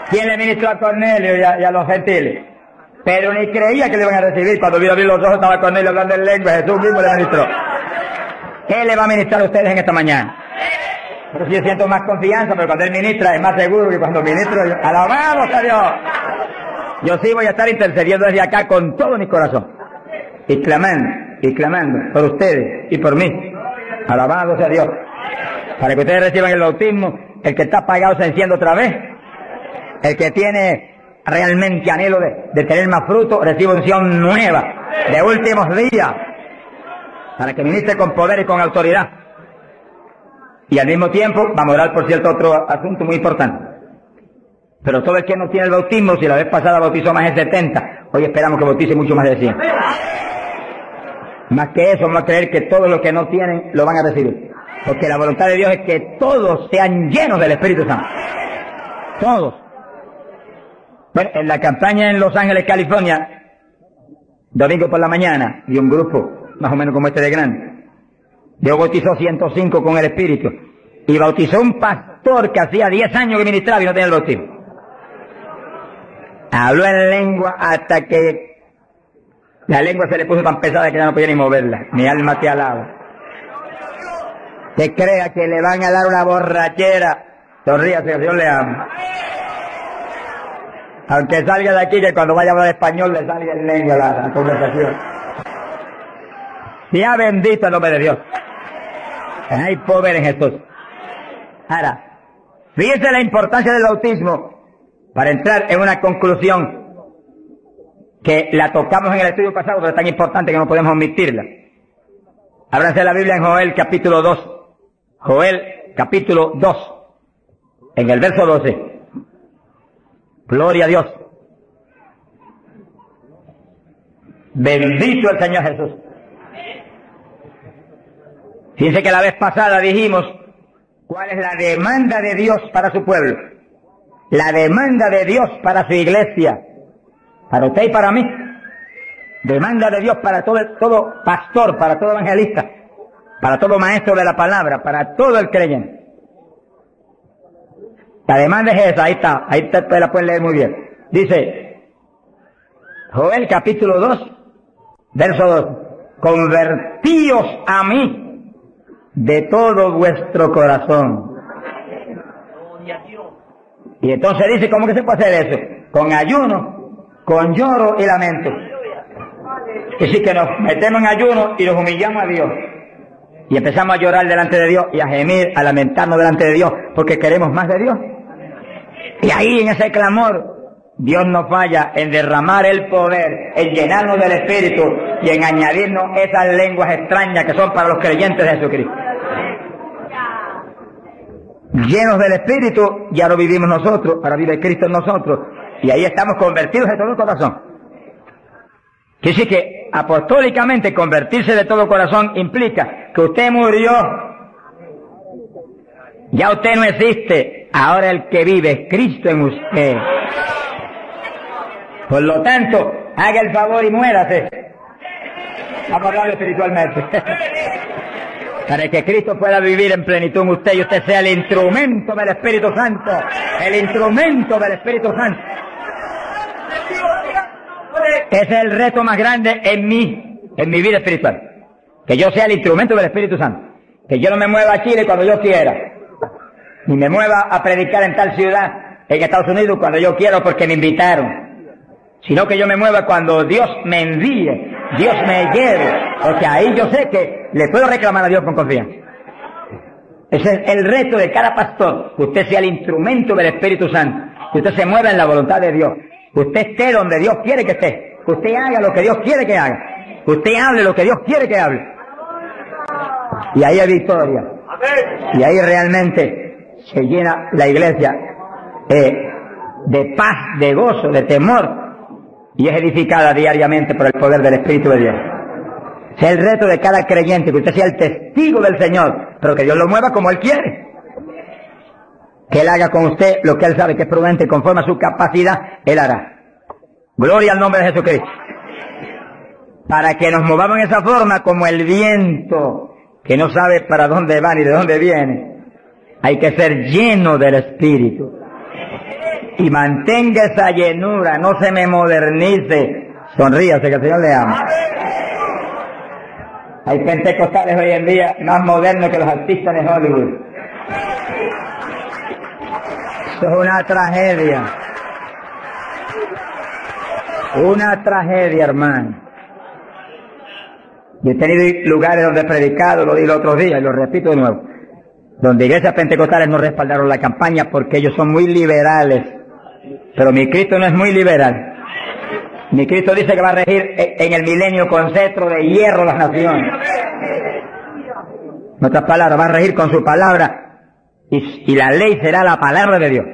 ¿Quién le ministró a Cornelio y a los gentiles? Pero ni creía que le iban a recibir. Cuando vio abrir los ojos estaba Cornelio hablando en lengua. Jesús mismo le ministró. Él le va a ministrar a ustedes en esta mañana. Pero si yo siento más confianza, pero cuando Él ministra es más seguro que cuando ministro. ¡Alabado sea Dios! Yo sí voy a estar intercediendo desde acá con todo mi corazón. Y clamando por ustedes y por mí. Alabado sea Dios. Para que ustedes reciban el bautismo, el que está apagado se enciende otra vez. El que tiene realmente anhelo de tener más fruto, recibe unción nueva, de últimos días, para que ministre con poder y con autoridad. Y al mismo tiempo, vamos a orar por cierto otro asunto muy importante. Pero todo el que no tiene el bautismo, si la vez pasada bautizó más de 70, hoy esperamos que bautice mucho más de 100. Más que eso, vamos a creer que todos los que no tienen lo van a recibir. Porque la voluntad de Dios es que todos sean llenos del Espíritu Santo. Todos. Bueno, en la campaña en Los Ángeles, California, domingo por la mañana, y un grupo más o menos como este de grande, Dios bautizó 105 con el Espíritu, y bautizó un pastor que hacía 10 años que ministraba y no tenía el bautismo. Habló en lengua hasta que la lengua se le puso tan pesada que ya no podía ni moverla. Mi alma te alaba. Que crea que le van a dar una borrachera, sonríase, Dios le ama. Aunque salga de aquí, que cuando vaya a hablar español le salga en lengua la conversación. Sea bendito el nombre de Dios. Hay poder en Jesús. Ahora, fíjense la importancia del bautismo para entrar en una conclusión que la tocamos en el estudio pasado, pero es tan importante que no podemos omitirla. Ábranse la Biblia en Joel capítulo 2. Joel capítulo 2, en el verso 12. Gloria a Dios. Bendito el Señor Jesús. Fíjense que la vez pasada dijimos cuál es la demanda de Dios para su pueblo. La demanda de Dios para su iglesia. Para usted y para mí. Demanda de Dios para todo pastor, para todo evangelista, para todo maestro de la palabra, para todo el creyente. La demanda es esa, ahí está, la pueden leer muy bien. Dice, Joel capítulo 2, verso 2, convertíos a mí de todo vuestro corazón. Y entonces dice, ¿cómo que se puede hacer eso? Con ayuno, con lloro y lamento. Es decir, que nos metemos en ayuno y nos humillamos a Dios. Y empezamos a llorar delante de Dios y a gemir, a lamentarnos delante de Dios, porque queremos más de Dios. Y ahí en ese clamor, Dios no falla en derramar el poder, en llenarnos del Espíritu y en añadirnos esas lenguas extrañas que son para los creyentes de Jesucristo. Llenos del Espíritu, ya no vivimos nosotros, ahora vive Cristo en nosotros. Y ahí estamos convertidos de todo corazón. Quiere decir que apostólicamente convertirse de todo corazón implica que usted murió. Ya usted no existe. Ahora el que vive es Cristo en usted. Por lo tanto, haga el favor y muérase. Vamos a hablarlo espiritualmente. Para que Cristo pueda vivir en plenitud en usted y usted sea el instrumento del Espíritu Santo. El instrumento del Espíritu Santo. Ese es el reto más grande en mi vida espiritual. Que yo sea el instrumento del Espíritu Santo. Que yo no me mueva a Chile cuando yo quiera. Ni me mueva a predicar en tal ciudad, en Estados Unidos, cuando yo quiero porque me invitaron. Sino que yo me mueva cuando Dios me envíe, Dios me lleve. Porque ahí yo sé que le puedo reclamar a Dios con confianza. Ese es el reto de cada pastor. Que usted sea el instrumento del Espíritu Santo. Que usted se mueva en la voluntad de Dios. Que usted esté donde Dios quiere que esté. Que usted haga lo que Dios quiere que haga. Que usted hable lo que Dios quiere que hable. Y ahí hay victoria. Y ahí realmente se llena la iglesia de paz, de gozo, de temor. Y es edificada diariamente por el poder del Espíritu de Dios. Ese es el reto de cada creyente, que usted sea el testigo del Señor, pero que Dios lo mueva como Él quiere. Que Él haga con usted lo que Él sabe que es prudente, conforme a su capacidad, Él hará. Gloria al nombre de Jesucristo. Para que nos movamos en esa forma como el viento, que no sabe para dónde va ni de dónde viene. Hay que ser lleno del Espíritu. Y mantenga esa llenura, no se me modernice. Sonríase, que el Señor le ama. Hay pentecostales hoy en día más modernos que los artistas de Hollywood. Eso es una tragedia. Una tragedia, hermano. Yo he tenido lugares donde he predicado, lo dije los otros días y lo repito de nuevo, donde iglesias pentecostales no respaldaron la campaña porque ellos son muy liberales. Pero mi Cristo no es muy liberal. Mi Cristo dice que va a regir en el milenio con cetro de hierro las naciones. En otras palabras, va a regir con su palabra y la ley será la palabra de Dios.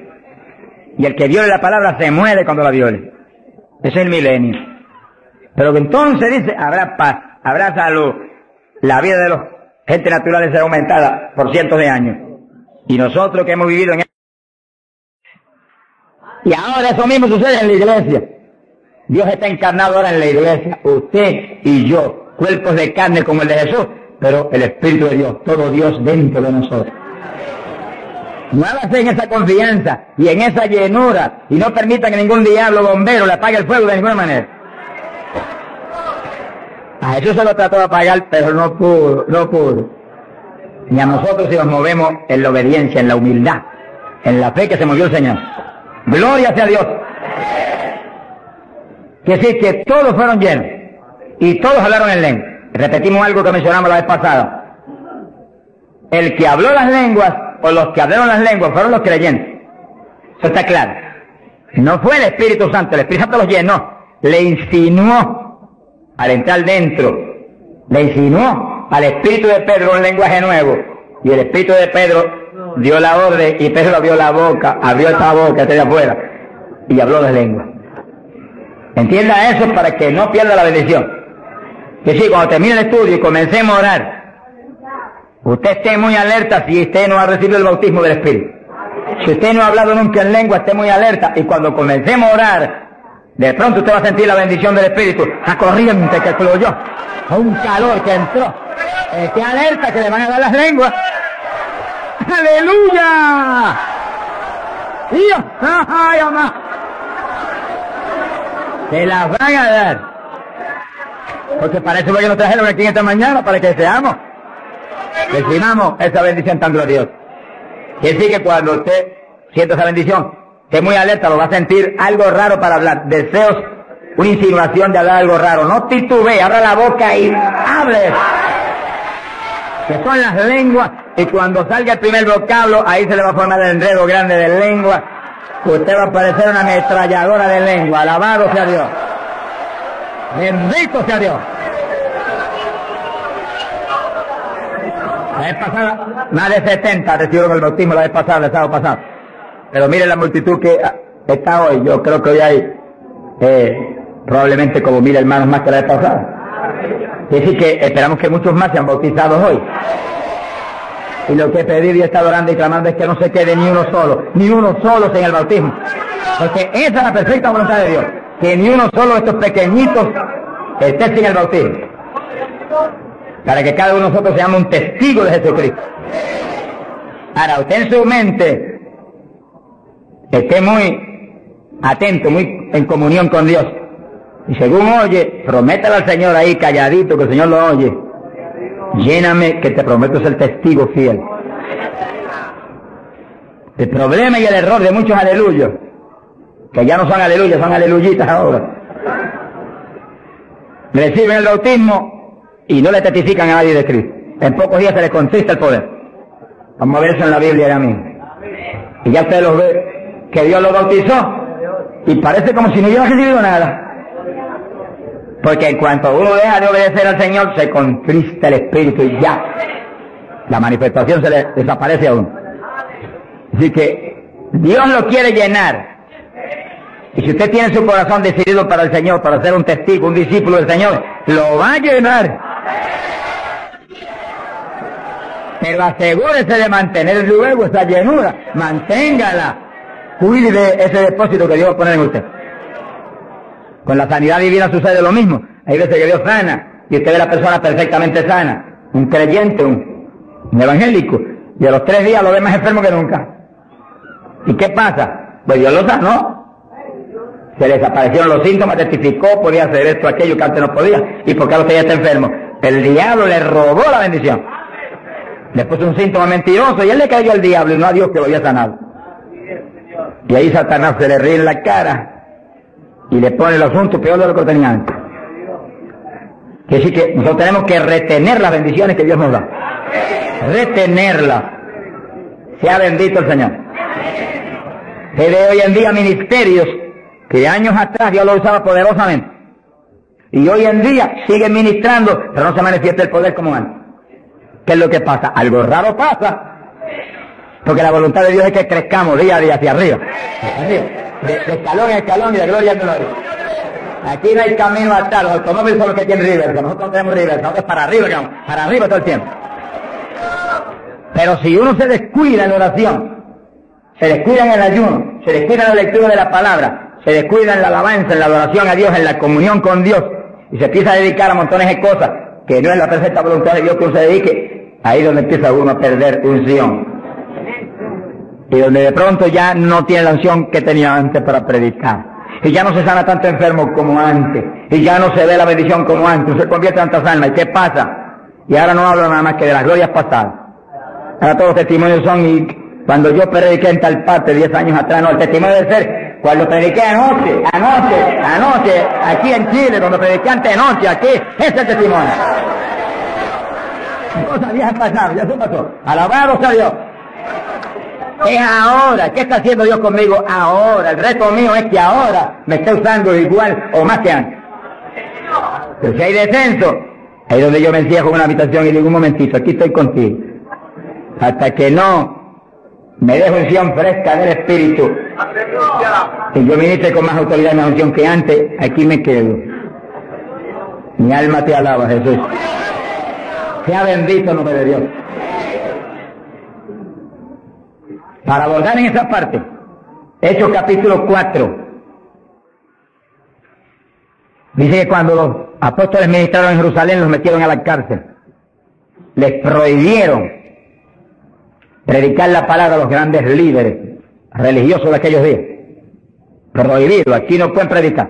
Y el que viole la palabra se muere cuando la viole. Ese es el milenio. Pero que entonces dice, habrá paz, habrá salud. La vida de los gente naturales será aumentada por cientos de años. Y nosotros que hemos vivido en y ahora eso mismo sucede en la iglesia. Dios está encarnado ahora en la iglesia, usted y yo, cuerpos de carne como el de Jesús, pero el Espíritu de Dios, todo Dios dentro de nosotros. Muévase en esa confianza y en esa llenura y no permita que ningún diablo bombero le apague el fuego de ninguna manera. A Jesús se lo trató de apagar, pero no pudo. Ni a nosotros si nos movemos en la obediencia, en la humildad, en la fe que se movió el Señor. Gloria sea a Dios. Que sí, que todos fueron llenos y todos hablaron en lengua. Repetimos algo que mencionamos la vez pasada. El que habló las lenguas o los que hablaron las lenguas fueron los creyentes. Eso está claro. No fue el Espíritu Santo, el Espíritu Santo los llenó, le insinuó al entrar dentro, le insinuó al Espíritu de Pedro un lenguaje nuevo y el Espíritu de Pedro dio la orden y Pedro abrió la boca, abrió esta boca de afuera y habló las lenguas. Entienda eso para que no pierda la bendición. Que sí, cuando termine el estudio y comencemos a orar, usted esté muy alerta si usted no ha recibido el bautismo del Espíritu. Si usted no ha hablado nunca en lengua, esté muy alerta y cuando comencemos a orar, de pronto usted va a sentir la bendición del Espíritu, la corriente que fluyó, un calor que entró. Esté alerta que le van a dar las lenguas. ¡Aleluya! ¡Dios! ¡Ay, mamá! Se las van a dar. Porque para eso fue que nos trajeron aquí en esta mañana, para que seamos, recibamos esa bendición tan gloriosa. Quiere decir que cuando usted sienta esa bendición, esté muy alerta, lo va a sentir algo raro para hablar. Deseos, una insinuación de hablar algo raro. No titubee, abra la boca y hable. Que son las lenguas, y cuando salga el primer vocablo, ahí se le va a formar el enredo grande de lengua. Usted va a parecer una ametralladora de lengua. Alabado sea Dios. Bendito sea Dios. La vez pasada, más de 70 recibieron el bautismo la vez pasada, el sábado pasado. Pero mire la multitud que está hoy. Yo creo que hoy hay probablemente como 1000 hermanos más que la vez pasada. Es decir que esperamos que muchos más sean bautizados hoy. Y lo que he pedido y he estado orando y clamando es que no se quede ni uno solo sin el bautismo. Porque esa es la perfecta voluntad de Dios. Que ni uno solo de estos pequeñitos esté sin el bautismo. para que cada uno de nosotros seamos un testigo de Jesucristo. Ahora, usted en su mente esté muy atento, muy en comunión con Dios. Y según oye, prométale al Señor ahí calladito, que el Señor lo oye. Lléname, que te prometo ser testigo fiel. El problema y el error de muchos aleluyos, que ya no son aleluyas, son aleluyitas ahora, reciben el bautismo y no le testifican a nadie de Cristo. En pocos días se les contrista el poder. Vamos a ver eso en la Biblia ya mismo. Y ya usted los ve, que Dios los bautizó, y parece como si no hubiera recibido nada. Porque en cuanto uno deja de obedecer al Señor, se contrista el Espíritu y ya la manifestación se le desaparece a uno. Así que Dios lo quiere llenar. Y si usted tiene su corazón decidido para el Señor, para ser un testigo, un discípulo del Señor, lo va a llenar. Pero asegúrese de mantener luego esa llenura. Manténgala. Cuide de ese depósito que Dios va a poner en usted. Con la sanidad divina sucede lo mismo. Hay veces que Dios sana y usted ve a la persona perfectamente sana. Un creyente, un evangélico. Y a los 3 días lo ve más enfermo que nunca. ¿Y qué pasa? Pues Dios lo sanó. Se le desaparecieron los síntomas, testificó, podía hacer esto, aquello que antes no podía. ¿Y por qué ahora usted ya está enfermo? El diablo le robó la bendición. Le puso un síntoma mentiroso y él le cayó al diablo y no a Dios que lo había sanado. Y ahí Satanás se le ríe en la cara y le pone el asunto peor de lo que tenía antes. Quiere decir que nosotros tenemos que retener las bendiciones que Dios nos da. Retenerlas. Sea bendito el Señor. Se ve hoy en día ministerios que años atrás Dios lo usaba poderosamente. Y hoy en día siguen ministrando, pero no se manifiesta el poder como antes. ¿Qué es lo que pasa? Algo raro pasa. Porque la voluntad de Dios es que crezcamos día a día hacia arriba. De escalón en escalón y de gloria en gloria. Aquí no hay camino atrás, los automóviles son los que tienen reversa, nosotros no tenemos reversa, nosotros para arriba todo el tiempo. Pero si uno se descuida en la oración, se descuida en el ayuno, se descuida en la lectura de la palabra, se descuida en la alabanza, en la adoración a Dios, en la comunión con Dios, y se empieza a dedicar a montones de cosas que no es la perfecta voluntad de Dios que uno se dedique, ahí es donde empieza uno a perder unción. Y donde de pronto ya no tiene la unción que tenía antes para predicar. Y ya no se sana tanto enfermo como antes. Y ya no se ve la bendición como antes. No se convierte en tantas almas. ¿Y qué pasa? Y ahora no hablo nada más que de las glorias pasadas. Ahora todos los testimonios son, y cuando yo prediqué en tal parte 10 años atrás, no, el testimonio debe ser cuando prediqué anoche, aquí en Chile, cuando prediqué anoche, aquí, ese es el testimonio. Cosas viejas pasadas, ya se pasó. Alabado sea Dios. Es ahora. ¿Qué está haciendo Dios conmigo ahora? El reto mío es que ahora me esté usando igual o más que antes. Pero si hay descenso, ahí donde yo me encierro en una habitación y digo, un momentito, aquí estoy contigo. Hasta que no me dejo unción fresca del Espíritu y yo ministre con más autoridad y más unción que antes, aquí me quedo. Mi alma te alaba, Jesús. Sea bendito el nombre de Dios. Para abordar en esa parte, Hechos capítulo 4, dice que cuando los apóstoles ministraron en Jerusalén, los metieron a la cárcel. Les prohibieron predicar la palabra a los grandes líderes religiosos de aquellos días. Prohibido, aquí no pueden predicar.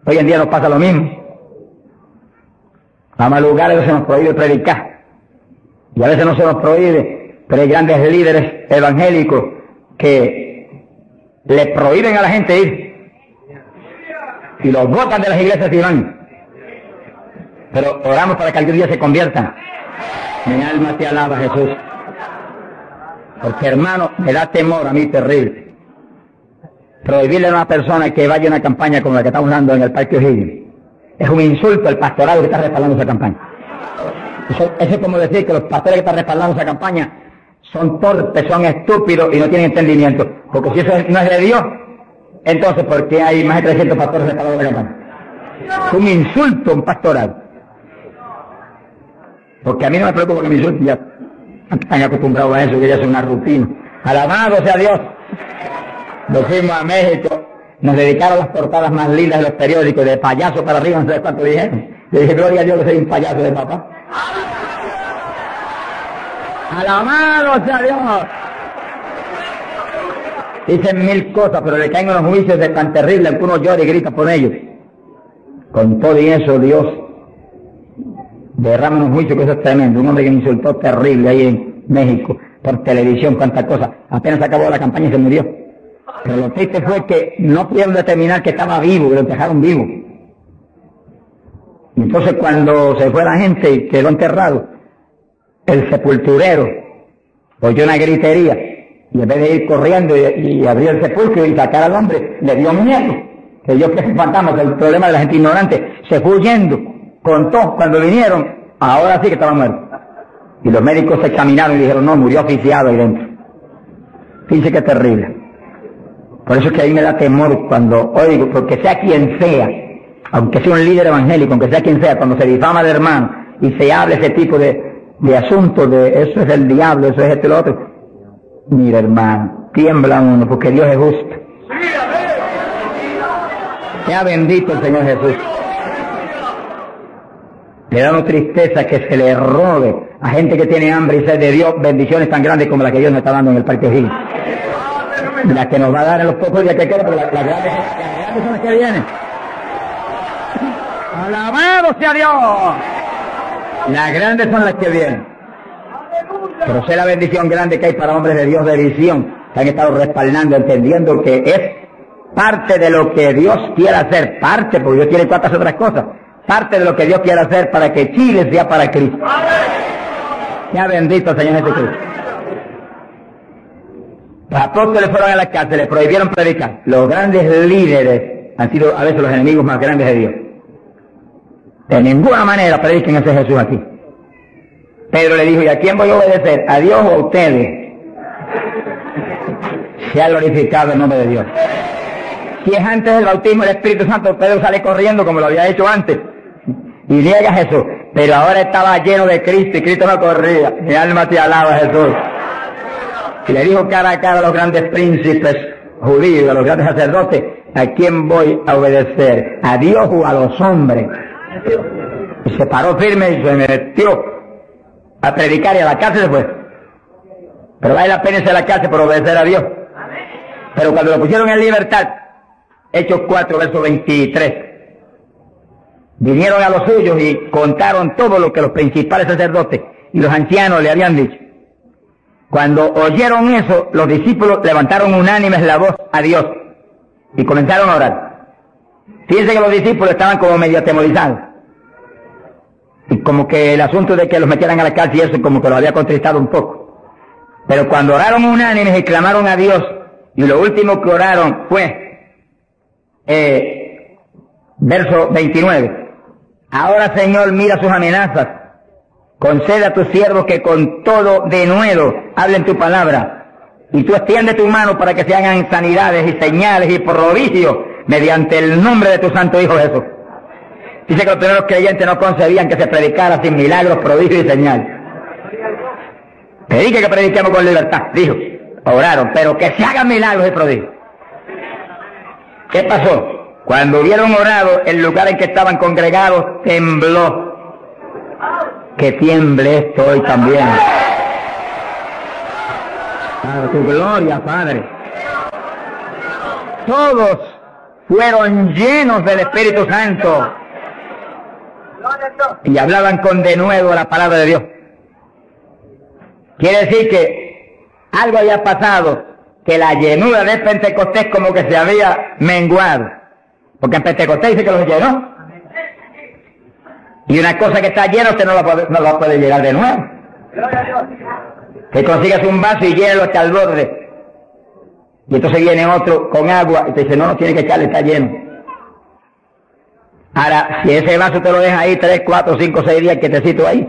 Hoy en día nos pasa lo mismo. A más lugares se nos prohíbe predicar. Y a veces no se nos prohíbe. Pero hay grandes líderes evangélicos que le prohíben a la gente ir y los botan de las iglesias y van. Pero oramos para que algún día se conviertan. Mi alma te alaba, Jesús. Porque, hermano, me da temor a mí terrible prohibirle a una persona que vaya a una campaña como la que estamos dando en el Parque O'Higgins. Es un insulto al pastorado que está respaldando esa campaña. Eso es como decir que los pastores que están respaldando esa campaña son torpes, son estúpidos y no tienen entendimiento. Porque si eso no es de Dios, entonces ¿por qué hay más de 300 pastores respaldados de la campaña? Es un insulto a un pastorado. Porque a mí no me preocupa que me insulten, ya están acostumbrados a eso, que ya es una rutina. Alabado sea Dios. Nos fuimos a México, nos dedicaron las portadas más lindas de los periódicos, de payaso para arriba, no sé cuánto dijeron. Le dije, gloria a Dios que soy un payaso de papá. Alabado sea Dios. Dicen mil cosas, pero le caen unos juicios de tan terribles que uno llora y grita por ellos. Con todo y eso, Dios derrama un juicio que eso es tremendo. Un hombre que me insultó terrible ahí en México, por televisión, cuántas cosas. Apenas acabó la campaña y se murió. Pero lo triste fue que no pudieron determinar que estaba vivo, que lo dejaron vivo. Y entonces cuando se fue la gente y quedó enterrado, el sepulturero oyó una gritería y en vez de ir corriendo y abrir el sepulcro y sacar al hombre, le dio miedo. Que Dios que es un fantasma, que el problema de la gente ignorante, se fue huyendo. Contó cuando vinieron, ahora sí que estaba muerto. Y los médicos se examinaron y dijeron, no, murió asfixiado ahí dentro. Fíjense qué terrible. Por eso es que a mí me da temor cuando oigo, porque sea quien sea, aunque sea un líder evangélico, aunque sea quien sea, cuando se difama de hermano y se habla ese tipo de asuntos, de eso es el diablo, eso es esto y lo otro. Mira, hermano, tiembla uno, porque Dios es justo. Sea bendito el Señor Jesús. Le da una tristeza que se le robe a gente que tiene hambre y sed de Dios bendiciones tan grandes como las que Dios nos está dando en el Parque Hill. Las que nos va a dar en los pocos días que quedan, pero las grandes son las que vienen. ¡Alabado sea Dios! Las grandes son las que vienen. Pero sé la bendición grande que hay para hombres de Dios de visión, que han estado respaldando, entendiendo que es parte de lo que Dios quiere hacer, parte, porque Dios quiere cuantas otras cosas, parte de lo que Dios quiere hacer para que Chile sea para Cristo. Sea bendito el Señor Jesucristo. Los apóstoles fueron a la cárcel, les prohibieron predicar. Los grandes líderes han sido a veces los enemigos más grandes de Dios. De ninguna manera prediquen ese Jesús aquí. Pedro le dijo, ¿y a quién voy a obedecer? ¿A Dios o a ustedes? Se ha glorificado el nombre de Dios. Si es antes del bautismo del Espíritu Santo, Pedro sale corriendo como lo había hecho antes y niega a Jesús. Pero ahora estaba lleno de Cristo y Cristo no corría. Mi alma te alaba, Jesús. Y le dijo cara a cara a los grandes príncipes judíos, a los grandes sacerdotes, ¿a quién voy a obedecer? ¿A Dios o a los hombres? Y se paró firme y se metió a predicar y a la cárcel se fue. Pero vale la pena irse a la cárcel por obedecer a Dios. Pero cuando lo pusieron en libertad, Hechos 4, verso 23, vinieron a los suyos y contaron todo lo que los principales sacerdotes y los ancianos le habían dicho. Cuando oyeron eso, los discípulos levantaron unánimes la voz a Dios y comenzaron a orar. Fíjense que los discípulos estaban como medio atemorizados. Y como que el asunto de que los metieran a la cárcel y eso como que los había contristado un poco. Pero cuando oraron unánimes y clamaron a Dios, y lo último que oraron fue, verso 29, ahora Señor mira sus amenazas, concede a tus siervos que con todo denuedo hablen tu palabra, y tú extiende tu mano para que se hagan sanidades y señales y prodigios mediante el nombre de tu santo Hijo Jesús. Dice que los primeros creyentes no concebían que se predicara sin milagros, prodigios y señales. Predique que prediquemos con libertad, dijo. Oraron, pero que se hagan milagros y prodigios. ¿Qué pasó? Cuando hubieron orado, el lugar en que estaban congregados tembló. Que tiemble esto hoy también. Para tu gloria, Padre. Todos fueron llenos del Espíritu Santo y hablaban con denuedo la palabra de Dios. Quiere decir que algo había pasado, que la llenura de Pentecostés como que se había menguado, porque en Pentecostés dice que los llenó, y una cosa que está llena usted no la puede llenar de nuevo. Que consigas un vaso y llénalo hasta el borde, y entonces viene otro con agua y te dice no tiene que echarle, está lleno. Ahora, si ese vaso te lo dejas ahí 3, 4, 5, 6 días quietecito ahí,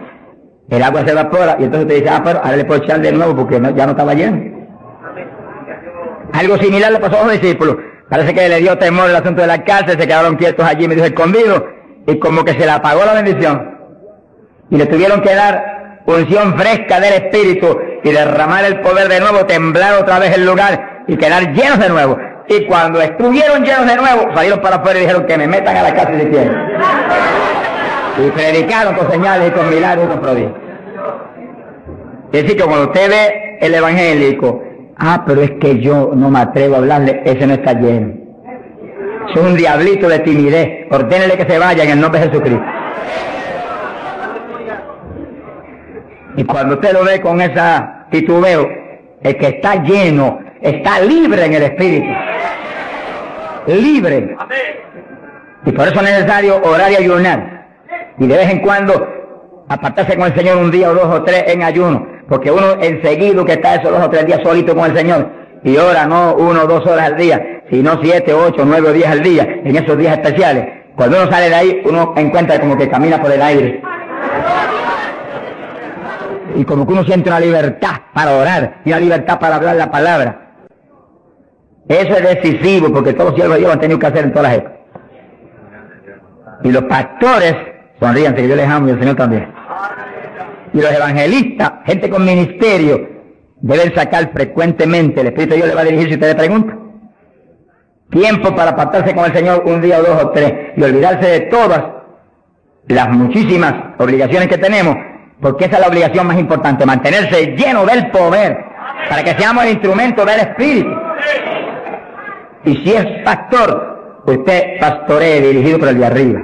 el agua se evapora y entonces te dice, pero ahora le puedo echar de nuevo porque ya no estaba lleno. Algo similar le pasó a los discípulos. Parece que le dio temor el asunto de la cárcel, se quedaron quietos allí, me dijo escondidos, y como que se le apagó la bendición. Y le tuvieron que dar unción fresca del Espíritu y derramar el poder de nuevo, temblar otra vez el lugar y quedar llenos de nuevo. Y cuando estuvieron llenos de nuevo, salieron para afuera y dijeron que me metan a la cárcel si quieren. Y predicaron con señales y con milagros y con prodigios. Es decir, que cuando usted ve el evangélico, pero es que yo no me atrevo a hablarle, ese no está lleno. Es un diablito de timidez. Ordénele que se vaya en el nombre de Jesucristo. Y cuando usted lo ve con esa titubeo, el que está lleno, está libre en el Espíritu. Libre. Y por eso es necesario orar y ayunar. Y de vez en cuando apartarse con el Señor un día o dos o tres en ayuno. Porque uno enseguida que está esos 2 o 3 días solito con el Señor. Y ora no 1 o 2 horas al día, sino 7, 8, 9 o 10 al día, en esos días especiales. Cuando uno sale de ahí, uno encuentra como que camina por el aire. Y como que uno siente una libertad para orar y una libertad para hablar la palabra. Eso es decisivo, porque todos los siervos de Dios lo han tenido que hacer en todas las épocas. Y los pastores, sonríanse que yo les amo y el Señor también. Y los evangelistas, gente con ministerio, deben sacar frecuentemente, el Espíritu de Dios le va a dirigir si usted le pregunta. Tiempo para apartarse con el Señor un día o 2 o 3 y olvidarse de todas las muchísimas obligaciones que tenemos, porque esa es la obligación más importante, mantenerse lleno del poder, para que seamos el instrumento del Espíritu. Y si es pastor, usted pastoree dirigido por el de arriba.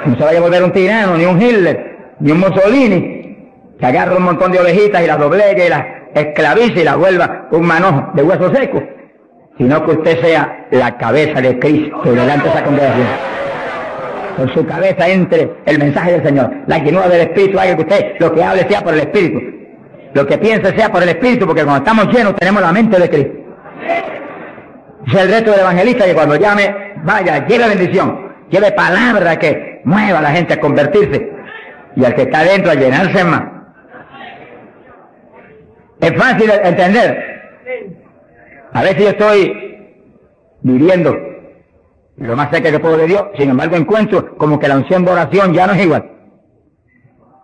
No se vaya a volver un tirano, ni un Hitler, ni un Mussolini, que agarra un montón de ovejitas y las doblegue y las esclavice y las vuelva un manojo de hueso seco, sino que usted sea la cabeza de Cristo delante de esa congregación. Con su cabeza entre el mensaje del Señor, la llenura del Espíritu, haga que usted lo que hable sea por el Espíritu, lo que piense sea por el Espíritu, porque cuando estamos llenos tenemos la mente de Cristo. Ese es el reto del evangelista, que cuando llame, vaya, lleve bendición, lleve palabra que mueva a la gente a convertirse, y al que está adentro a llenarse más. Es fácil entender. A veces yo estoy viviendo lo más cerca que puedo de Dios, sin embargo encuentro como que la unción de oración ya no es igual.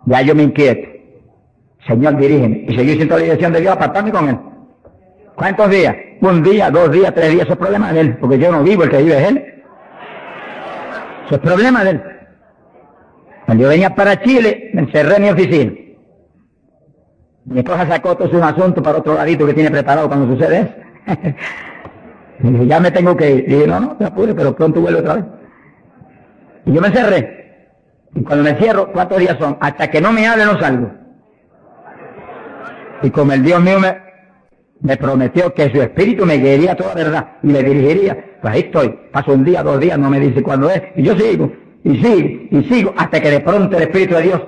Ya yo me inquieto. Señor, dirígeme. Y seguir siendo la dirección de Dios, apartarme con Él. ¿Cuántos días? 1 día, 2 días, 3 días, eso es problema de Él, porque yo no vivo, el que vive es Él. Eso es problema de Él. Cuando yo venía para Chile, me encerré en mi oficina. Mi esposa sacó todos sus asuntos para otro ladito que tiene preparado cuando sucede eso. Y dije, ya me tengo que ir. Y dije, no, te apures, pero pronto vuelvo otra vez. Y yo me encerré. Y cuando me cierro, ¿cuántos días son? Hasta que no me hable, no salgo. Y como el Dios mío me prometió que su espíritu me guiaría a toda verdad y me dirigiría, pues ahí estoy. Paso 1 día, 2 días, no me dice cuándo es. Y yo sigo, y sigo, y sigo, hasta que de pronto el Espíritu de Dios